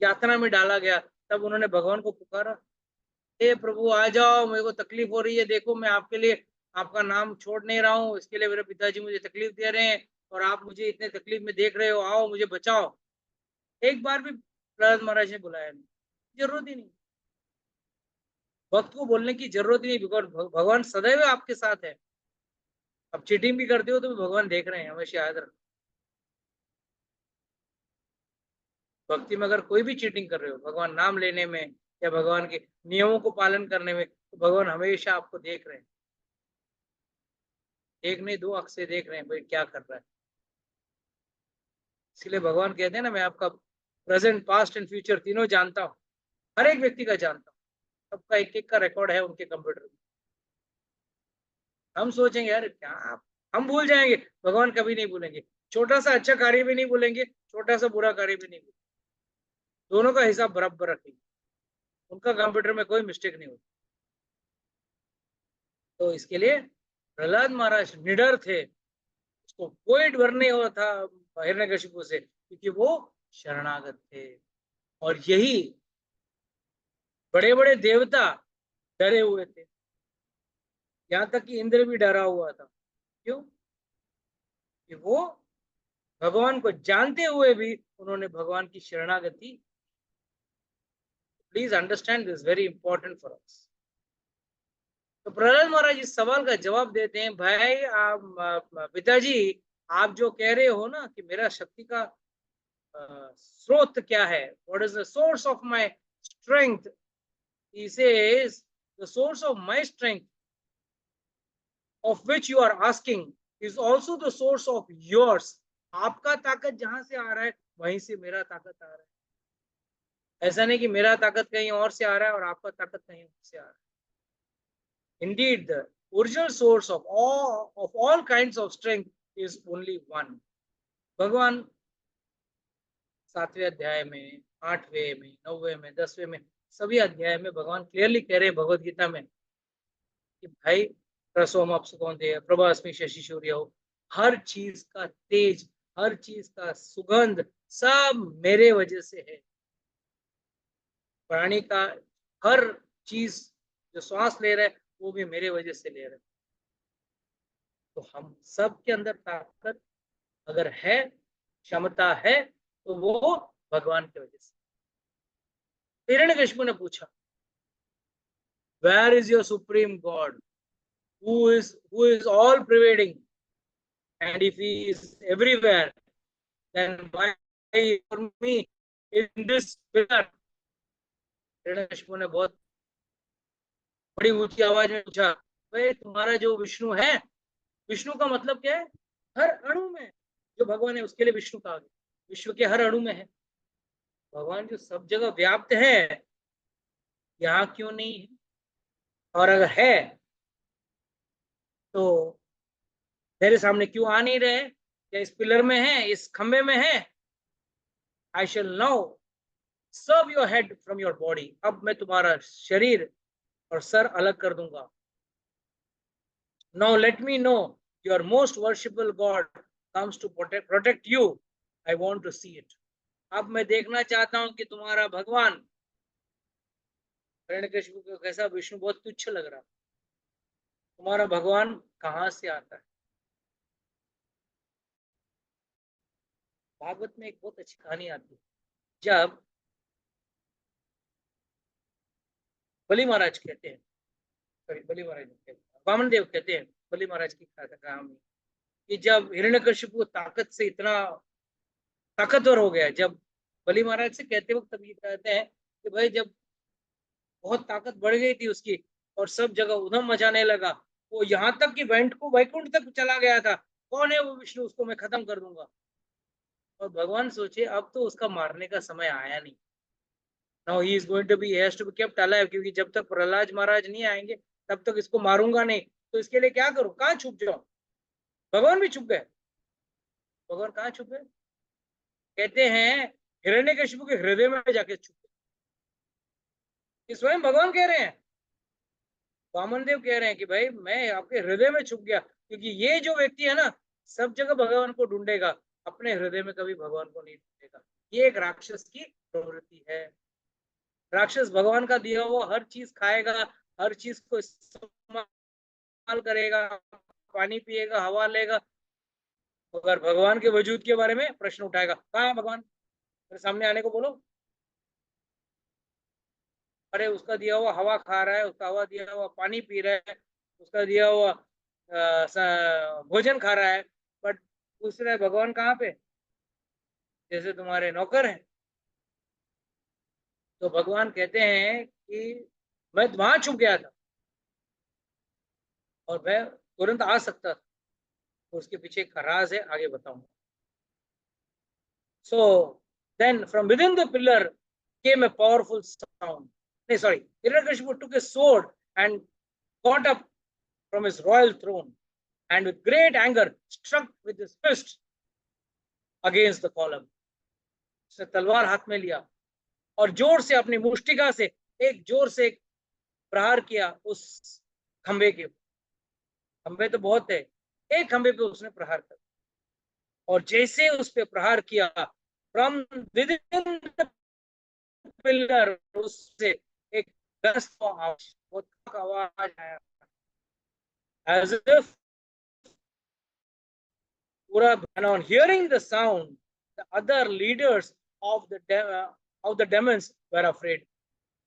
S1: यात्रा में डाला गया तब उन्होंने भगवान को पुकारा, हे प्रभु आ जाओ, मेरे को तकलीफ हो रही है, देखो मैं आपके लिए आपका नाम छोड़ नहीं रहा हूँ, इसके लिए मेरे पिताजी मुझे तकलीफ दे रहे हैं और आप मुझे इतने तकलीफ में देख रहे हो, आओ मुझे बचाओ। एक बार भी प्रहलाद महाराज ने बुलाया नहीं, जरूरत ही नहीं, भक्त को बोलने की जरूरत ही नहीं, बिकॉज भगवान सदैव आपके साथ है। अब चीटिंग भी करते हो तो भगवान देख रहे हैं, हमेशा याद रखो। भक्ति में अगर कोई भी चीटिंग कर रहे हो, भगवान नाम लेने में या भगवान के नियमों को पालन करने में, तो भगवान हमेशा आपको देख रहे हैं। एक नहीं दो आंख से देख रहे हैं भाई क्या कर रहा है। इसलिए भगवान कहते हैं ना, मैं आपका प्रेजेंट पास्ट एंड फ्यूचर तीनों जानता हूँ, हर एक व्यक्ति का जानता हूँ, सबका एक एक का रिकॉर्ड है उनके कंप्यूटर में। हम सोचेंगे यार क्या, हम भूल जाएंगे, भगवान कभी नहीं भूलेंगे। छोटा सा अच्छा कार्य भी नहीं भूलेंगे, छोटा सा बुरा कार्य भी नहीं भूलेंगे, दोनों का हिसाब बराबर रखेंगे, उनका कंप्यूटर में कोई मिस्टेक नहीं होती। तो इसके लिए प्रहलाद महाराज निडर थे, उसको कोई डर नहीं हुआ था हिरण्यकशिपु से, क्योंकि वो शरणागत थे। और यही बड़े बड़े देवता डरे हुए थे, यहाँ तक कि इंद्र भी डरा हुआ था। क्यों? कि वो भगवान को जानते हुए भी उन्होंने भगवान की शरणागति। Please understand this, very important for us. तो प्रहलाद महाराज इस सवाल का जवाब देते हैं, भाई आप पिताजी, आप जो कह रहे हो ना कि मेरा शक्ति का स्रोत क्या है, what is the source of my strength, he says the source of my strength of which you are asking is also the source of yours. आपका ताकत जहां से आ रहा है वहीं से मेरा ताकत आ रहा है। ऐसा नहीं कि मेरा ताकत कहीं और से आ रहा है और आपका ताकत कहीं और से आ रहा है। Indeed, the original source of all kinds of strength is only one. भगवान 7वें अध्याय में, 8वें में, 9वें में, 10वें में, सभी अध्याय में भगवान क्लियरली कह रहे हैं भगवत गीता में कि भाई रसोम अपसुकौन्तेय प्रभास्मि शशि सूर्य हो, हर चीज का तेज, हर चीज का सुगंध सब मेरे वजह से है। प्राणी का हर चीज जो श्वास ले रहा है वो भी मेरे वजह से ले रहा है। तो हम सब के अंदर ताकत अगर है, क्षमता है, तो वो भगवान की वजह से। हिरण्यकशिपु ने पूछा, where is your supreme God who is all pervading, and if he is everywhere, then why for me in this pillar? Hiranyakashipu ने बहुत बड़ी ऊंची आवाज में पूछा, भाई तुम्हारा जो विष्णु है, विष्णु का मतलब क्या है? हर अणु में जो भगवान है उसके लिए विष्णु कहा गया, विश्व के हर अणु में है। भगवान जो सब जगह व्याप्त है, यहाँ क्यों नहीं है? और अगर है तो मेरे सामने क्यों आ नहीं रहे? क्या इस पिलर में है, इस खंबे में है? I shall now sever your head from your body, अब मैं तुम्हारा शरीर और सर अलग कर दूंगा। Now let me know your most worshipable God comes to protect you, I want to see it. अब मैं देखना चाहता हूं कि तुम्हारा भगवान, हिरण्यकशिपु को कैसा विष्णु बहुत तुच्छ लग रहा, तुम्हारा भगवान कहां से आता है? भागवत में एक बहुत अच्छी कहानी आती है, जब बलि महाराज कहते हैं, बलि महाराज कहते हैं, वामन देव कहते हैं बलि महाराज की कहानी, कि जब हिरण्यकशिपु ताकत से इतना ताकतवर हो गया, जब बलि महाराज से कहते वक्त तब ये कहते हैं कि भाई जब बहुत ताकत बढ़ गई थी उसकी और सब जगह उधम मचाने लगा, वो यहाँ तक कि वैकुंठ तक चला गया था, कौन है वो विष्णु, उसको मैं खत्म कर दूंगा। और भगवान सोचे अब तो उसका मारने का समय आया नहीं, now he is going to be, he has to be kept alive, क्योंकि जब तक प्रहलाद महाराज नहीं आएंगे तब तक इसको मारूंगा नहीं, तो इसके लिए क्या करूं, कहाँ छुप जाऊं? भगवान भी छुप गए। भगवान कहाँ छुप गए? कहते हैं हिरण्यकशिपु के हृदय में जाके छुप गए। ये स्वयं भगवान कह रहे हैं, वामन देव कह रहे हैं कि भाई मैं आपके हृदय में छुप गया, क्योंकि ये जो व्यक्ति है ना सब जगह भगवान को ढूंढेगा, अपने हृदय में कभी भगवान को नहीं ढूंढेगा। ये एक राक्षस की प्रवृत्ति है। राक्षस भगवान का दिया हुआ हर चीज खाएगा, हर चीज को इस्तेमाल करेगा, पानी पिएगा, हवा लेगा, अगर भगवान के वजूद के बारे में प्रश्न उठाएगा, कहाँ है भगवान, मेरे सामने आने को बोलो। अरे उसका दिया हुआ हवा खा रहा है, उसका हवा दिया हुआ पानी पी रहा है, उसका दिया हुआ भोजन खा रहा है, बट पूछ रहा है भगवान कहाँ पे, जैसे तुम्हारे नौकर हैं। तो भगवान कहते हैं कि मैं वहां छुप गया था और मैं तुरंत आ सकता था, उसके पीछे एक राज है, आगे बताऊंगा. So then from within the pillar came a powerful sound. No, sorry, Hiranyakashipu took a sword and got up from his royal throne and with great anger struck with his fist against the column. उसने तलवार हाथ में लिया और जोर से अपनी मुष्टिका से एक जोर से एक प्रहार किया उस खंबे के. खंबे तो बहुत है, एक खंबे पे उसने प्रहार कर, और जैसे उस पे प्रहार किया, from with in the pillar उससे एक गस्त आवाज, बहुत आवाज आया, as if पूरा. and on hearing the sound the other leaders of the demons were afraid.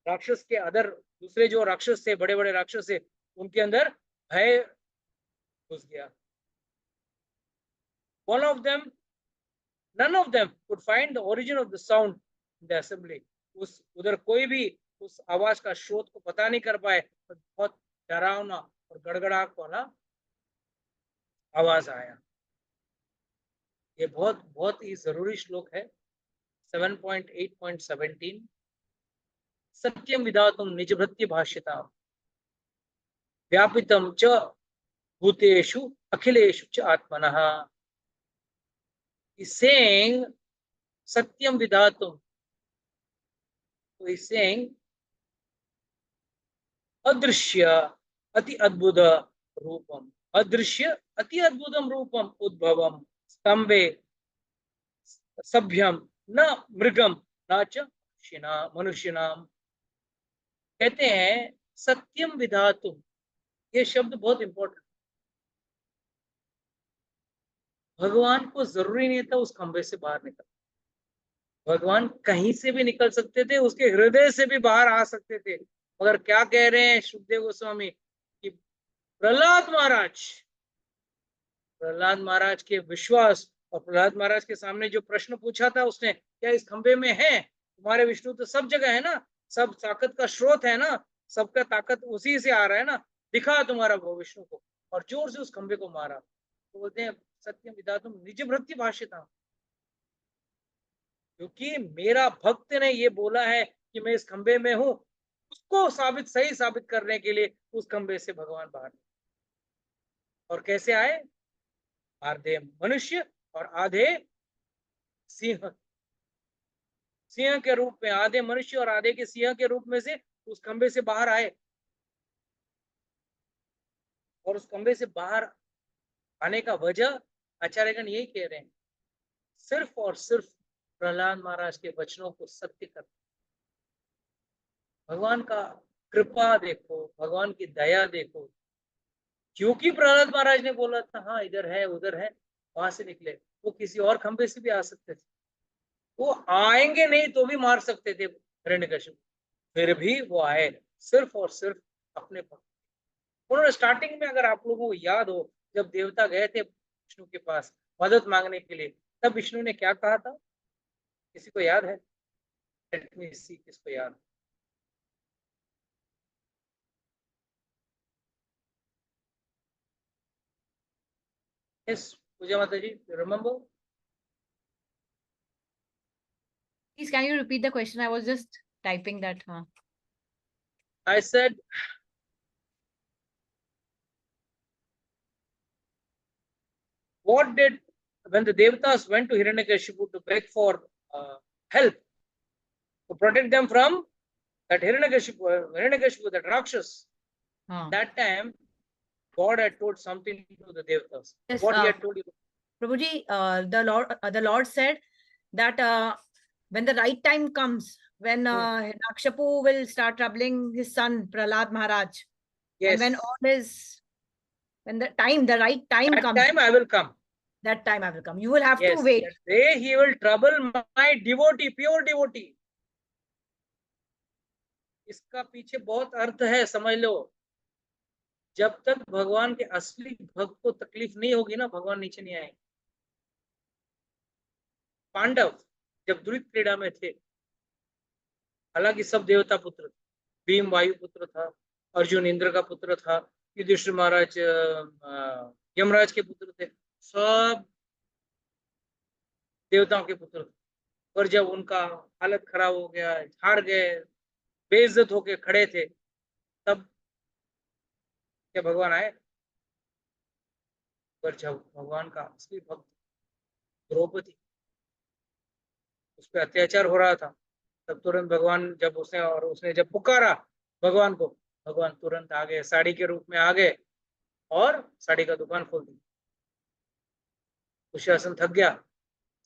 S1: राक्षस के अदर दूसरे जो राक्षस थे, बड़े बड़े राक्षस थे, उनके अंदर भय घुस गया. None of them could find the origin of the sound in the assembly. उस उधर कोई भी उस आवाज का स्रोत को पता नहीं कर पाए, तो बहुत डरावना और गड़गड़ाहट वाला आवाज आया. ये बहुत बहुत ही जरूरी श्लोक है. 7.8.17 सत्यम विधातुम निजभृत्य भाष्यता व्यापितम च भूतेषु अखिलेषु च आत्मनः. He's saying satyam vidatum. So he's saying adrishya ati adbhuda rupam. Adrishya ati adbhudam rupam udbhavam stambe sabhyam na mrigam na cha मनुष्यनाम. कहते हैं सत्यम विधातुम, ये शब्द बहुत इंपॉर्टेंट. भगवान को जरूरी नहीं था उस खंबे से बाहर निकल. भगवान कहीं से भी निकल सकते थे, उसके हृदय से भी बाहर आ सकते थे. मगर क्या कह रहे हैं शुकदेव गोस्वामी कि प्रहलाद महाराज के विश्वास और प्रहलाद महाराज के सामने जो प्रश्न पूछा था उसने, क्या इस खंबे में है? तुम्हारे विष्णु तो सब जगह है ना, सब ताकत का स्रोत है ना, सबका ताकत उसी से आ रहा है ना, दिखा तुम्हारा वो विष्णु को. और जोर से उस खंबे को मारा. तो बोलते हैं सत्यम विधातुम निज भृत्य भाष्यता, क्योंकि मेरा भक्त ने ये बोला है कि मैं इस खंबे में हूं, उसको सही साबित करने के लिए उस खंबे से भगवान बाहर. और कैसे आए? आधे मनुष्य और आधे सिंह. सिंह के रूप में, आधे मनुष्य और आधे के सिंह के रूप में से उस खंबे से बाहर आए. और उस खंबे से बाहर आने का वजह आचार्यगण यही कह रहे हैं, सिर्फ और सिर्फ प्रहलाद महाराज के वचनों को सत्य कर. भगवान का कृपा देखो, भगवान की दया देखो. क्योंकि प्रहलाद महाराज ने बोला था हाँ इधर है उधर है, वहां से निकले. वो किसी और खंबे से भी आ सकते थे, वो आएंगे नहीं तो भी मार सकते थे हिरण्यकशिपु, फिर भी वो आए सिर्फ और सिर्फ अपने भक्त. उन्होंने स्टार्टिंग में, अगर आप लोगों को याद हो, जब देवता गए थे विष्णु के पास मदद मांगने के लिए, तब विष्णु ने क्या कहा था? किसी को याद है? Let me see, किसको याद? Yes, पूजा माता जी, remember?
S8: Please, can you repeat the question? I was just typing that.
S1: I said, what did, when the devatas went to Hiranyakashipu to beg for help to protect them from that Hiranyakashipu, that Rakshas, that time God had told something to the devatas.
S8: Yes,
S1: What he had told you?
S8: Prabhuji, the Lord said that when the right time comes, when Hiranyakshipu will start troubling his son Prahlad Maharaj,
S1: Yes.
S8: and when the right time
S1: That
S8: comes,
S1: time I will come.
S8: that time I will come. You will have
S1: Yes,
S8: to wait.
S1: that day he will trouble my devotee, pure devotee. इसका पीछे बहुत अर्थ है, समझ लो. जब तक भगवान के असली भक्त को तकलीफ नहीं होगी ना, भगवान नीचे नहीं आएंगे. पांडव जब द्वैत क्रीड़ा में थे, हालांकि सब देवता पुत्र, भीम वायु पुत्र था, अर्जुन इंद्र का पुत्र था, युधिष्ठिर महाराज यमराज के पुत्र थे, सब देवताओं के पुत्र थे। और जब उनका हालत खराब हो गया, हार गए, बेइज्जत होके खड़े थे, तब क्या भगवान आए? पर जब भगवान का असली भक्त द्रौपदी, उस पर अत्याचार हो रहा था, तब तुरंत भगवान जब उसने जब पुकारा भगवान को, भगवान तुरंत आ गए, साड़ी के रूप में आ गए और साड़ी का दुकान खोल दी। दुशासन थक गया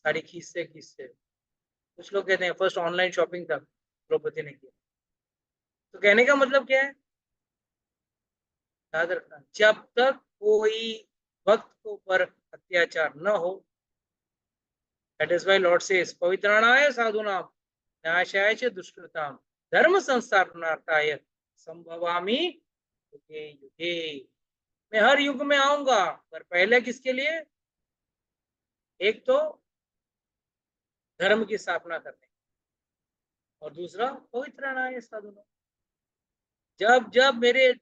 S1: साड़ी खींचते खींचते। कुछ लोग कहते हैं फर्स्ट ऑनलाइन शॉपिंग था द्रौपदी ने किया। तो कहने का मतलब क्या है? याद रखना, जब तक कोई भक्त के ऊपर अत्याचार न हो, that is why lord says पवित्राणाय साधूनाम नाशाय च दुष्कृताम धर्म संस्थापनार्थाय संभवामि युगे युगे। मैं हर युग में आऊंगा, पर पहले किसके लिए? एक तो धर्म की स्थापना करने, और दूसरा पवित्राणाय साधूनाम। जब जब मेरे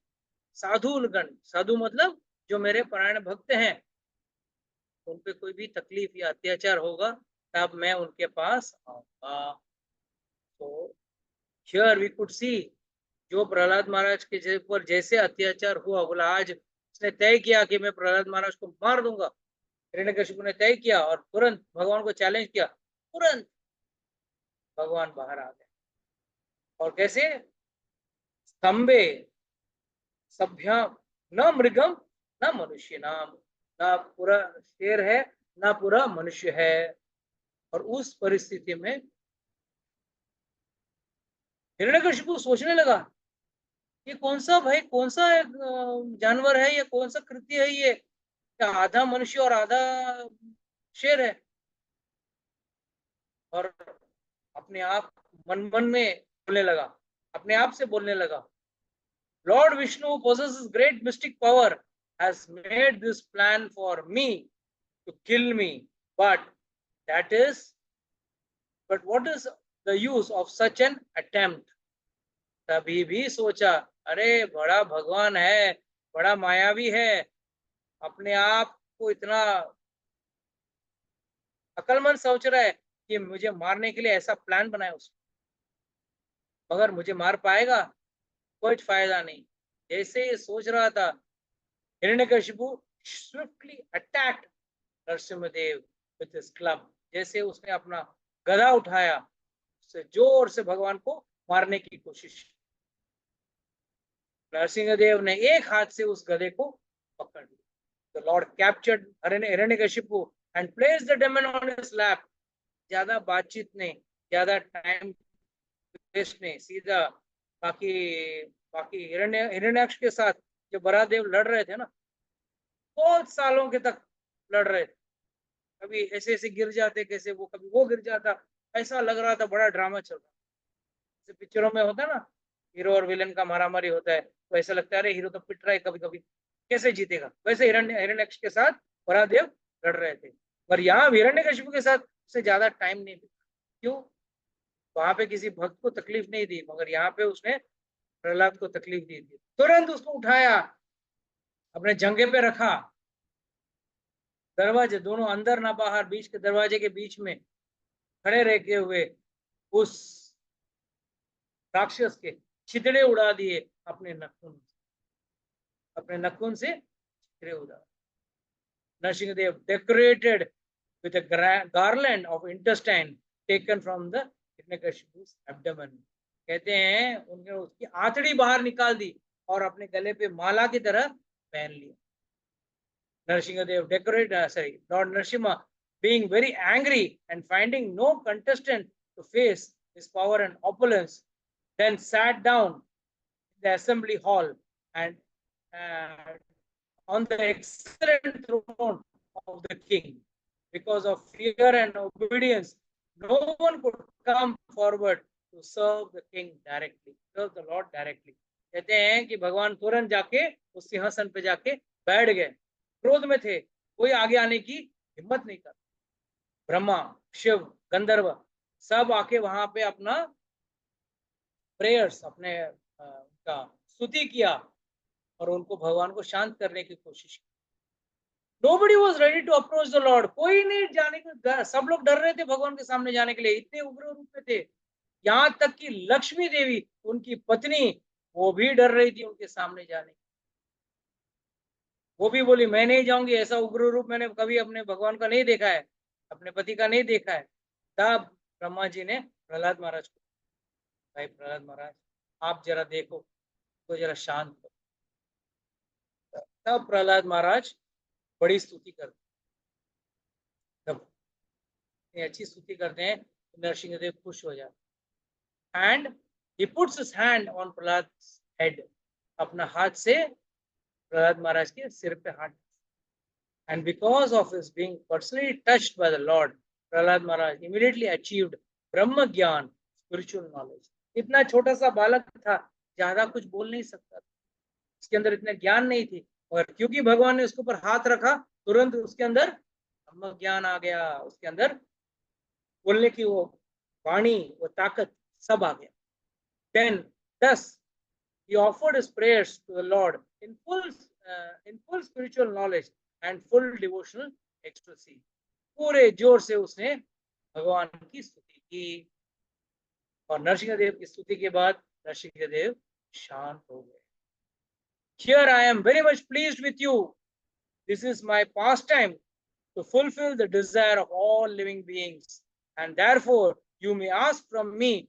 S1: साधुगण, साधु मतलब जो मेरे परायण भक्त हैं, उन पे कोई भी तकलीफ या अत्याचार होगा, तब मैं उनके पास आऊंगा। तो हियर वी कुड सी, जो प्रहलाद महाराज के ऊपर जैसे अत्याचार हुआ, बोला आज उसने तय किया कि मैं प्रहलाद महाराज को मार दूंगा। हिरण्यकशिपु ने तय किया और तुरंत भगवान को चैलेंज किया, तुरंत भगवान बाहर आ गए। और कैसे? स्तंभे सभ्यम न मृगम न मनुष्य नाम, ना पूरा शेर है ना पूरा मनुष्य है। और उस परिस्थिति में हिरण्यकशिपु सोचने लगा, ये कौन सा भाई, कौन सा जानवर है, ये कौन सा कृत्य है, ये क्या आधा मनुष्य और आधा शेर है? और अपने आप मन मन में बोलने लगा, अपने आप से बोलने लगा, Lord Vishnu possesses great mystic power has made this plan for me to kill me, but what is the use of such an attempt? तभी भी सोचा, अरे बड़ा भगवान है, बड़ा मायावी है, अपने आप को इतना अकलमंद सोच रहा है कि मुझे मारने के लिए ऐसा प्लान बनाया उसने, मगर मुझे मार पाएगा? कोई फायदा नहीं। जैसे ये सोच रहा था, Hiranyakashipu swiftly attacked Narasimhadeva with his club. जैसे उसने अपना गदा उठाया, उससे जोर से भगवान को मारने की कोशिश। नरसिंहदेव ने एक हाथ से उस गदे को पकड़ लिया। The Lord captured Hiranyakashipu and placed the demon on his lap. ज्यादा बातचीत नहीं, ज्यादा टाइम वेस्ट नहीं, सीधा बाकी बाकी हिरण्याक्ष के साथ जो बरादेव लड़ रहे थे ना, बहुत सालों के तक लड़ रहे थे, कभी ऐसे ऐसे गिर जाते, कैसे वो कभी वो गिर जाता, ऐसा लग रहा था बड़ा ड्रामा चल रहा। जैसे पिक्चरों में होता है ना, हीरो और विलन का मारामारी होता है, तो ऐसा लगता है अरे हीरो तो पिट रहा है, कभी कभी कैसे जीतेगा। वैसे हिरण्याक्ष के साथ बरादेव लड़ रहे थे, पर यहाँ हिरण्यकशिपु के साथ उससे ज्यादा टाइम नहीं दिया। क्यों? वहां पे किसी भक्त को तकलीफ नहीं दी, मगर यहाँ पे उसने प्रहलाद को तकलीफ दी थी। तुरंत उसको उठाया, अपने जंघे पे रखा, दरवाजे दोनों अंदर ना बाहर, बीच के दरवाजे के बीच में खड़े रहते हुए उस राक्षस के छितड़े उड़ा दिए अपने नखून से छितड़े उड़ा। Narasimhadeva decorated with a garland of intestine taken from the Hiranyakashipu's abdomen। कहते हैं उनने उसकी आंतड़ी बाहर निकाल दी और अपने गले पे माला की तरह पहन लिया। Narasimhadev Lord Narasimha, being very angry and finding no contestant to face his power and opulence, then sat down in the assembly hall and on the excellent throne of the king. Because of fear and obedience, no one could come forward to serve the king directly, serve the Lord directly। कहते हैं कि भगवान तुरंत जाके उस सिंहासन पे जाके बैठ गए। क्रोध में थे, कोई आगे आने की हिम्मत नहीं कर। ब्रह्मा, शिव, गंधर्व सब आके वहां पे अपना प्रेयर्स, अपने उनका स्तुति किया और उनको भगवान को शांत करने की कोशिश की। Nobody was ready to approach the Lord. कोई नहीं जाने को, सब लोग डर रहे थे भगवान के सामने जाने के लिए, इतने उग्र रूप में थे। यहाँ तक कि लक्ष्मी देवी, उनकी पत्नी, वो भी डर रही थी उनके सामने जाने। वो भी बोली मैं नहीं जाऊंगी, ऐसा उग्र रूप मैंने कभी अपने भगवान का नहीं देखा है, अपने पति का नहीं देखा है। तब ब्रह्मा जी ने प्रहलाद महाराज को, भाई प्रहलाद महाराज आप जरा देखो तो जरा शांत हो। तब प्रहलाद महाराज बड़ी स्तुति करते, तब अच्छी स्तुति करते हैं तो नरसिंहदेव खुश हो जाते। And he puts his hand on Prahlad's head, अपना हाथ से प्रहलाद महाराज के सिर पे हाथ, and because of his being personally touched by the Lord, Prahlad Maharaj immediately achieved ब्रह्म ज्ञान, spiritual knowledge। इतना छोटा सा बालक था, ज्यादा कुछ बोल नहीं सकता था, उसके अंदर इतना ज्ञान नहीं थी, और क्योंकि भगवान ने उसके ऊपर हाथ रखा, तुरंत उसके अंदर ब्रह्म ज्ञान आ गया, उसके अंदर बोलने की वो वाणी, वो ताकत सब आ गया। Then thus he offered his prayers to the Lord in full spiritual knowledge and full devotional ecstasy। पूरे जोर से उसने भगवान की स्तुति की, और नरसिंहदेव की स्तुति के बाद नरसिंहदेव शांत हो गए। Here I am very much pleased with you. This is my pastime to fulfill the desire of all living beings, and therefore you may ask from me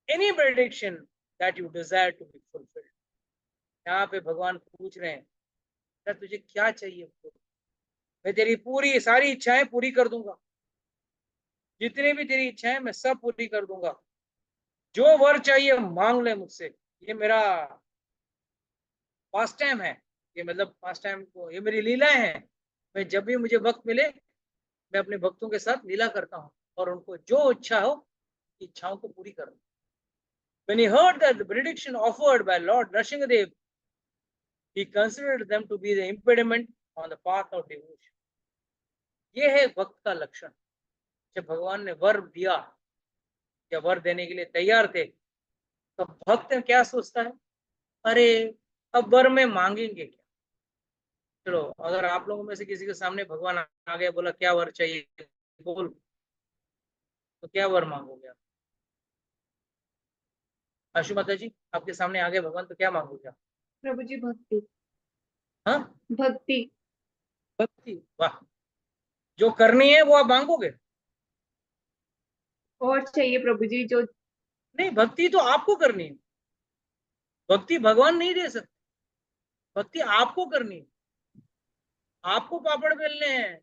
S1: any prediction that you desire to be fulfilled। यहाँ पे भगवान पूछ रहे हैं तुझे क्या चाहिए, मैं तेरी पूरी सारी इच्छाएं पूरी कर दूंगा, जितनी भी तेरी इच्छाएं मैं सब पूरी कर दूंगा, जो वर चाहिए मांग ले मुझसे। ये मेरा पास टाइम है, ये मतलब पास टाइम को, ये मेरी लीलाएं हैं। मैं जब भी मुझे वक्त मिले मैं अपने भक्तों के साथ लीला करता हूँ, और उनको जो इच्छा हो इच्छाओं को पूरी करूँ। When he heard that the prediction offered by Lord Nrsimhadev, he considered them to be the impediment on the path of devotion। ये है भक्त का लक्षण। जब भगवान ने वर दिया, या वर देने के लिए तैयार थे, तो भक्त क्या सोचता है, अरे अब वर में मांगेंगे क्या। चलो अगर आप लोगों में से किसी के सामने भगवान आ गया, बोला क्या वर चाहिए बोल, तो क्या वर मांगोगे आप। आशु माता जी आपके सामने आ गए भगवान, तो क्या मांगोगे आप।
S5: प्रभु जी भक्ति।
S1: हाँ
S5: भक्ति।
S1: भक्ति, वाह, जो करनी है वो आप मांगोगे।
S5: और चाहिए प्रभु जी जो।
S1: नहीं, भक्ति तो आपको करनी है, भक्ति भगवान नहीं दे सकते, भक्ति आपको करनी है, आपको पापड़ बेलने हैं।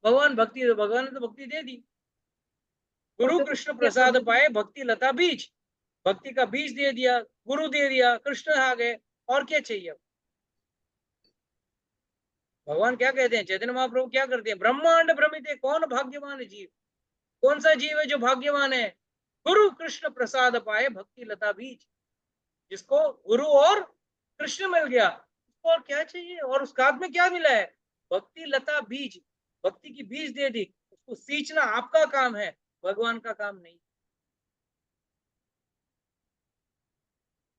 S1: भगवान भक्ति, भगवान ने तो भक्ति दे दी। गुरु कृष्ण प्रसाद पाए भक्ति लता बीज, भक्ति का बीज दे दिया, गुरु दे दिया, कृष्ण आ गए, और क्या चाहिए। भगवान क्या कहते हैं, चैतन्य महाप्रभु क्या करते हैं, ब्रह्मांड भ्रमित है कौन भाग्यवान है जीव। कौन सा जीव है जो भाग्यवान है, गुरु कृष्ण प्रसाद पाए भक्ति लता बीज, जिसको गुरु और कृष्ण मिल गया, उसको और क्या चाहिए। और उसका हाथ में क्या मिला है, भक्ति लता बीज, भक्ति की बीज दे दी, उसको सींचना आपका काम है, भगवान का काम नहीं।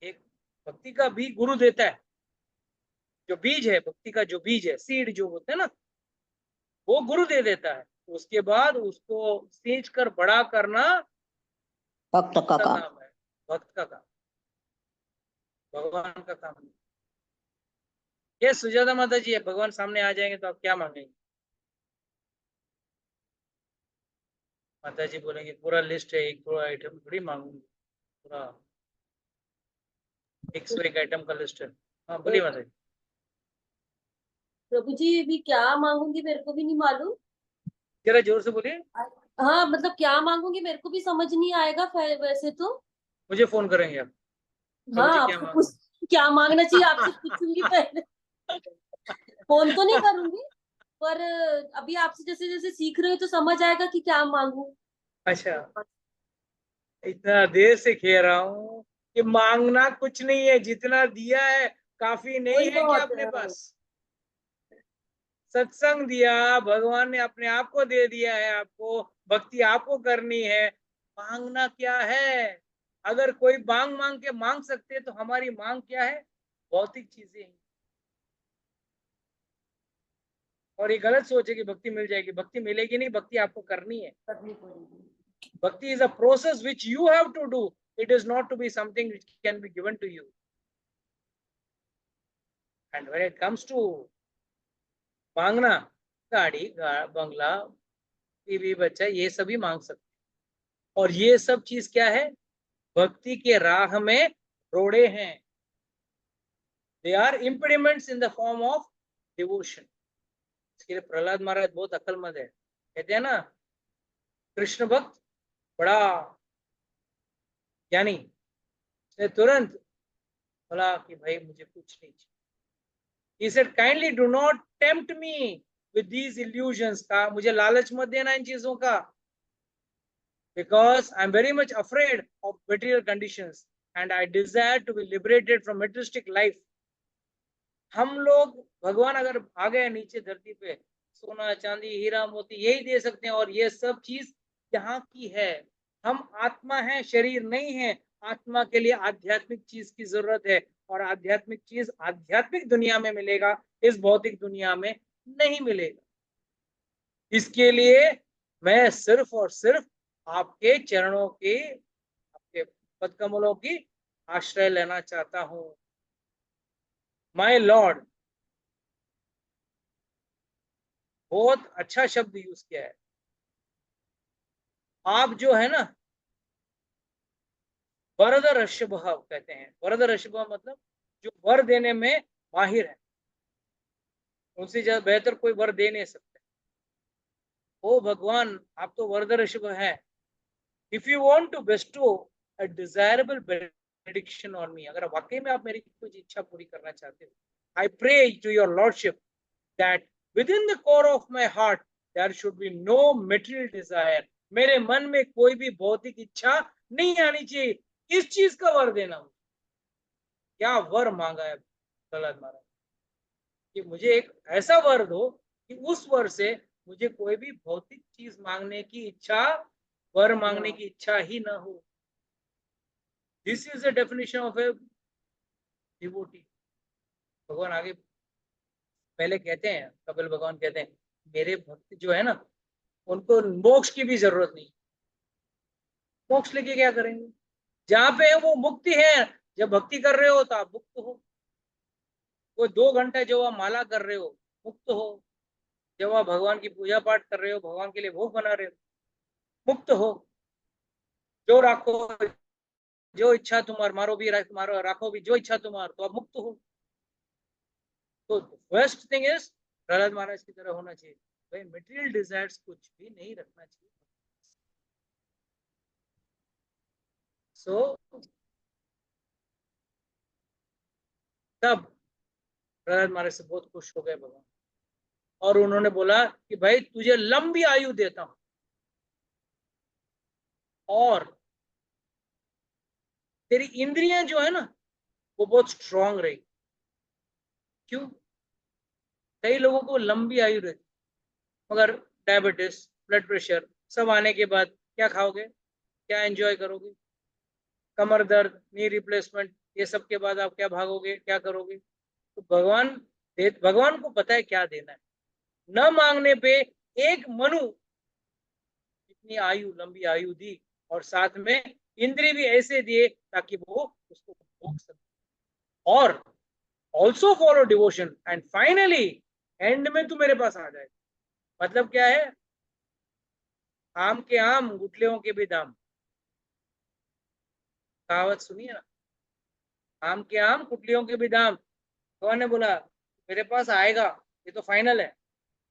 S1: एक भक्ति का भी गुरु देता है, जो बीज है भक्ति का, जो बीज है सीड जो होता है ना, वो गुरु दे देता है। उसके बाद उसको सींच कर बड़ा करना
S2: भक्त का काम
S1: है, भक्त का काम, भगवान का काम नहीं। ये सुजाता माता जी है, भगवान सामने आ जाएंगे तो आप क्या मांगेंगे। माता जी बोलेंगे पूरा लिस्ट है, एक थोड़ा आइटम थोड़ी मांगूंगी, पूरा 101 आइटम का लिस्ट है। हाँ बोलिए माता जी।
S7: प्रभु जी भी क्या मांगूंगी मेरे को भी नहीं मालूम।
S1: जरा जोर से बोलिए।
S7: हाँ मतलब क्या मांगूंगी मेरे को भी समझ नहीं आएगा वैसे तो।
S1: मुझे फोन करेंगे आप।
S7: हाँ
S1: क्या
S7: आपको कुछ क्या मांगना चाहिए आपसे पूछूंगी पहले। फोन तो नहीं करूंगी, पर अभी आपसे जैसे जैसे सीख रही हूँ तो समझ आएगा कि क्या मांगू।
S1: अच्छा, इतना देर से कह रहा हूँ कि मांगना कुछ नहीं है, जितना दिया है काफी नहीं है क्या अपने पास। सत्संग दिया, भगवान ने अपने आप को दे दिया है आपको, भक्ति आपको करनी है, मांगना क्या है। अगर कोई मांग मांग के मांग सकते तो हमारी मांग क्या है, भौतिक चीजें। और ये गलत सोच है कि भक्ति मिल जाएगी। भक्ति मिलेगी नहीं, भक्ति आपको करनी है।
S7: करनी पड़ेगी।
S1: Bhakti is a process which you have to do, it is not to be something which can be given to you. And when it comes to मांगना, गाड़ी बंगला बीवी बच्चा ये सभी मांग सकते हैं, और ये सब चीज क्या है, भक्ति के राह में रोड़े हैं। They are impediments in the form of devotion. इसके लिए प्रहलाद महाराज बहुत अक्लमंद है। कहते हैं ना, कृष्ण भक्त बड़ा ज्ञानी, उसने तुरंत बोला कि भाई मुझे कुछ नहीं चाहिए। He said, kindly do not tempt me with these illusions। का मुझे लालच मत देना इन चीजों का, because I am very much afraid of material conditions and I desire to be liberated from materialistic life। हम लोग, भगवान अगर आ गए नीचे धरती पे, सोना चांदी हीरा मोती यही दे सकते हैं, और ये सब चीज यहाँ की है। हम आत्मा है, शरीर नहीं है। आत्मा के लिए आध्यात्मिक चीज की जरूरत है, और आध्यात्मिक चीज आध्यात्मिक दुनिया में मिलेगा, इस भौतिक दुनिया में नहीं मिलेगा। इसके लिए मैं सिर्फ और सिर्फ आपके चरणों की, आपके पदकमलों की आश्रय लेना चाहता हूं। माय लॉर्ड, बहुत अच्छा शब्द यूज किया है। आप जो है ना, वरद ऋषभ कहते हैं। वरद ऋषभ मतलब जो वर देने में माहिर है, उनसे ज्यादा बेहतर कोई वर दे नहीं सकते। ओ भगवान, आप तो वरद ऋषभ है। If you want to bestow a desirable benediction on me, अगर वाकई में आप मेरी कुछ इच्छा पूरी करना चाहते हो, I pray to your lordship that within the core of my heart there should be no material desire। मेरे मन में कोई भी भौतिक इच्छा नहीं आनी चाहिए। इस चीज का वर देना। क्या वर मांगा है प्रहलाद महाराज, कि मुझे एक ऐसा वर दो कि उस वर से मुझे कोई भी भौतिक चीज मांगने की इच्छा, वर मांगने की इच्छा ही ना हो। This is the definition of a devotee. भगवान आगे पहले कहते हैं, कपिल भगवान कहते हैं, मेरे भक्त जो है ना, उनको मोक्ष की भी जरूरत नहीं। मोक्ष लेके क्या करेंगे? जहां पे है वो मुक्ति है। जब भक्ति कर रहे हो तो आप मुक्त हो। वो 2 घंटे जो आप माला कर रहे हो, मुक्त हो। जब आप भगवान की पूजा पाठ कर रहे हो, भगवान के लिए भोग बना रहे हो, मुक्त हो। जो राखो, जो इच्छा तुम्हार, मारो भी मारो, राखो भी जो इच्छा तुम्हार, तो आप मुक्त हो। तो फर्स्ट थिंग इज प्रहलाद महाराज की तरह होना चाहिए। भाई मटेरियल डिजायर्स कुछ भी नहीं रखना चाहिए। सो तब प्रहलाद महाराज से बहुत खुश हो गए भगवान, और उन्होंने बोला कि भाई तुझे लंबी आयु देता हूं, और तेरी इंद्रियां जो है ना वो बहुत स्ट्रांग रही। क्यों? कई लोगों को लंबी आयु रहती, मगर डायबिटीज, ब्लड प्रेशर सब आने के बाद क्या खाओगे, क्या एंजॉय करोगे? कमर दर्द, नी रिप्लेसमेंट, ये सब के बाद आप क्या भागोगे, क्या करोगे? तो भगवान को पता है क्या देना है। न मांगने पे एक मनु इतनी आयु, लंबी आयु दी, और साथ में इंद्रिय भी ऐसे दिए ताकि वो उसको भोग सके, और also follow devotion, and finally and में तू मेरे पास आ जाए। मतलब क्या है? आम के आम, गुठलियों के भी दाम। कहावत सुनिए ना, आम के आम, गुठलियों के भी दाम। भगवान ने बोला मेरे पास आएगा, ये तो फाइनल है,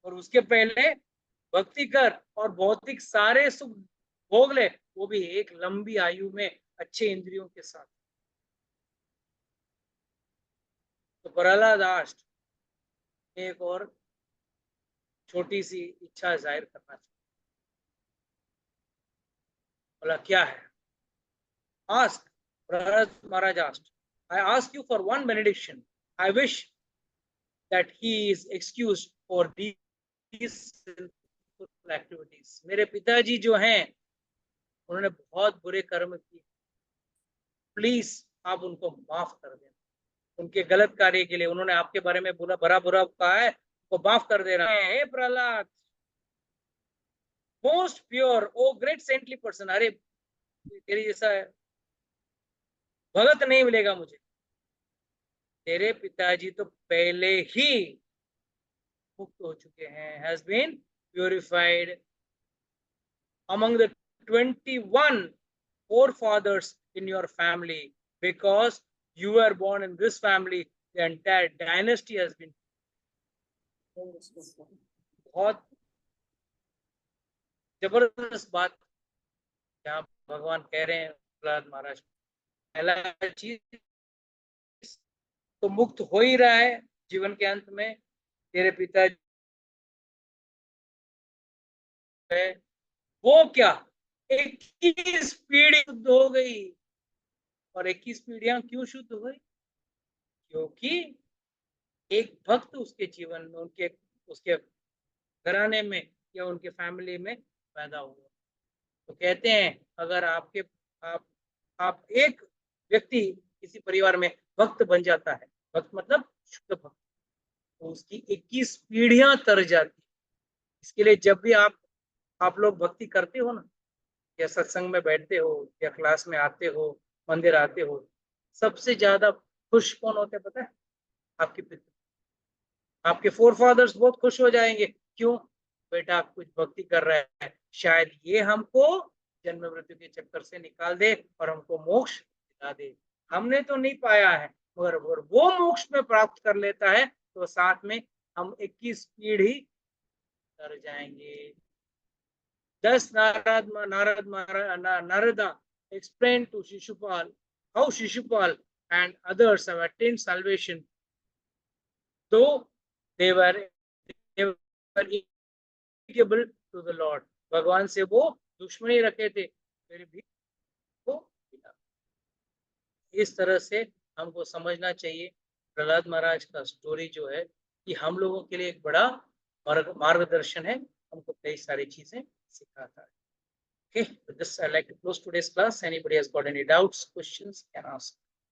S1: और उसके पहले भक्ति कर और भौतिक सारे सुख भोग ले, वो भी एक लंबी आयु में अच्छे इंद्रियों के साथ। तो प्रहलाद आस्ट एक और छोटी सी इच्छा जाहिर करना चाहिए। बोला क्या है? Ask, Prahlad Maharaj asked, I ask you for one benediction. I wish that he is excused for these sinful activities। मेरे पिताजी जो हैं उन्होंने बहुत बुरे कर्म किए, प्लीज आप उनको माफ कर दें। उनके गलत कार्य के लिए उन्होंने आपके बारे में बुरा कहा है, को माफ कर दे रहा है। हे प्रहलाद, मोस्ट प्योर, ओ ग्रेट सेंटली पर्सन, अरे तेरे जैसा भगत नहीं मिलेगा मुझे। तेरे पिताजी तो पहले ही मुक्त हो चुके हैं, has been purified among the 21 forefathers in your family, because you were born in this family, the entire dynasty has been. बहुत जबरदस्त बात यहाँ भगवान कह रहे हैं प्रहलाद महाराज। पहला चीज तो मुक्त हो ही रहा है जीवन के अंत में। तेरे पिता है वो क्या 21 पीढ़ी शुद्ध हो गई। और 21 पीढ़ियां क्यों शुद्ध हुई? क्योंकि एक भक्त उसके जीवन में, उसके घराने में या उनके फैमिली में पैदा हुआ। तो कहते हैं अगर आप एक व्यक्ति किसी परिवार में भक्त बन जाता है, भक्त मतलब शुद्ध भक्त, तो उसकी 21 पीढ़ियां तर जाती। इसके लिए जब भी आप लोग भक्ति करते हो ना, या सत्संग में बैठते हो या क्लास में आते हो, मंदिर आते हो, सबसे ज्यादा खुश कौन होते हैं पता है? आपके पिता, आपके फोरफादर्स बहुत खुश हो जाएंगे। क्यों? बेटा कुछ भक्ति कर रहा है, शायद ये हमको जन्म मृत्यु के चक्कर से निकाल दे और हमको मोक्ष दिला दे। हमने तो नहीं पाया है, मगर वो मोक्ष में प्राप्त कर लेता है तो साथ में हम 21 पीढ़ी कर जाएंगे। Thus Narada explained to Shishupal how Shishupal and others have attained salvation, though they were equal to the Lord. भगवान से वो दुश्मनी रखे थे, फिर भी वो मिला। इस तरह से हमको समझना चाहिए प्रहलाद महाराज का स्टोरी जो है कि हम लोगों के लिए एक बड़ा मार्गदर्शन है, हमको कई सारी चीजें सिखाता है। Okay, with this I'd like to close today's class. Anybody has got any doubts, questions, can ask.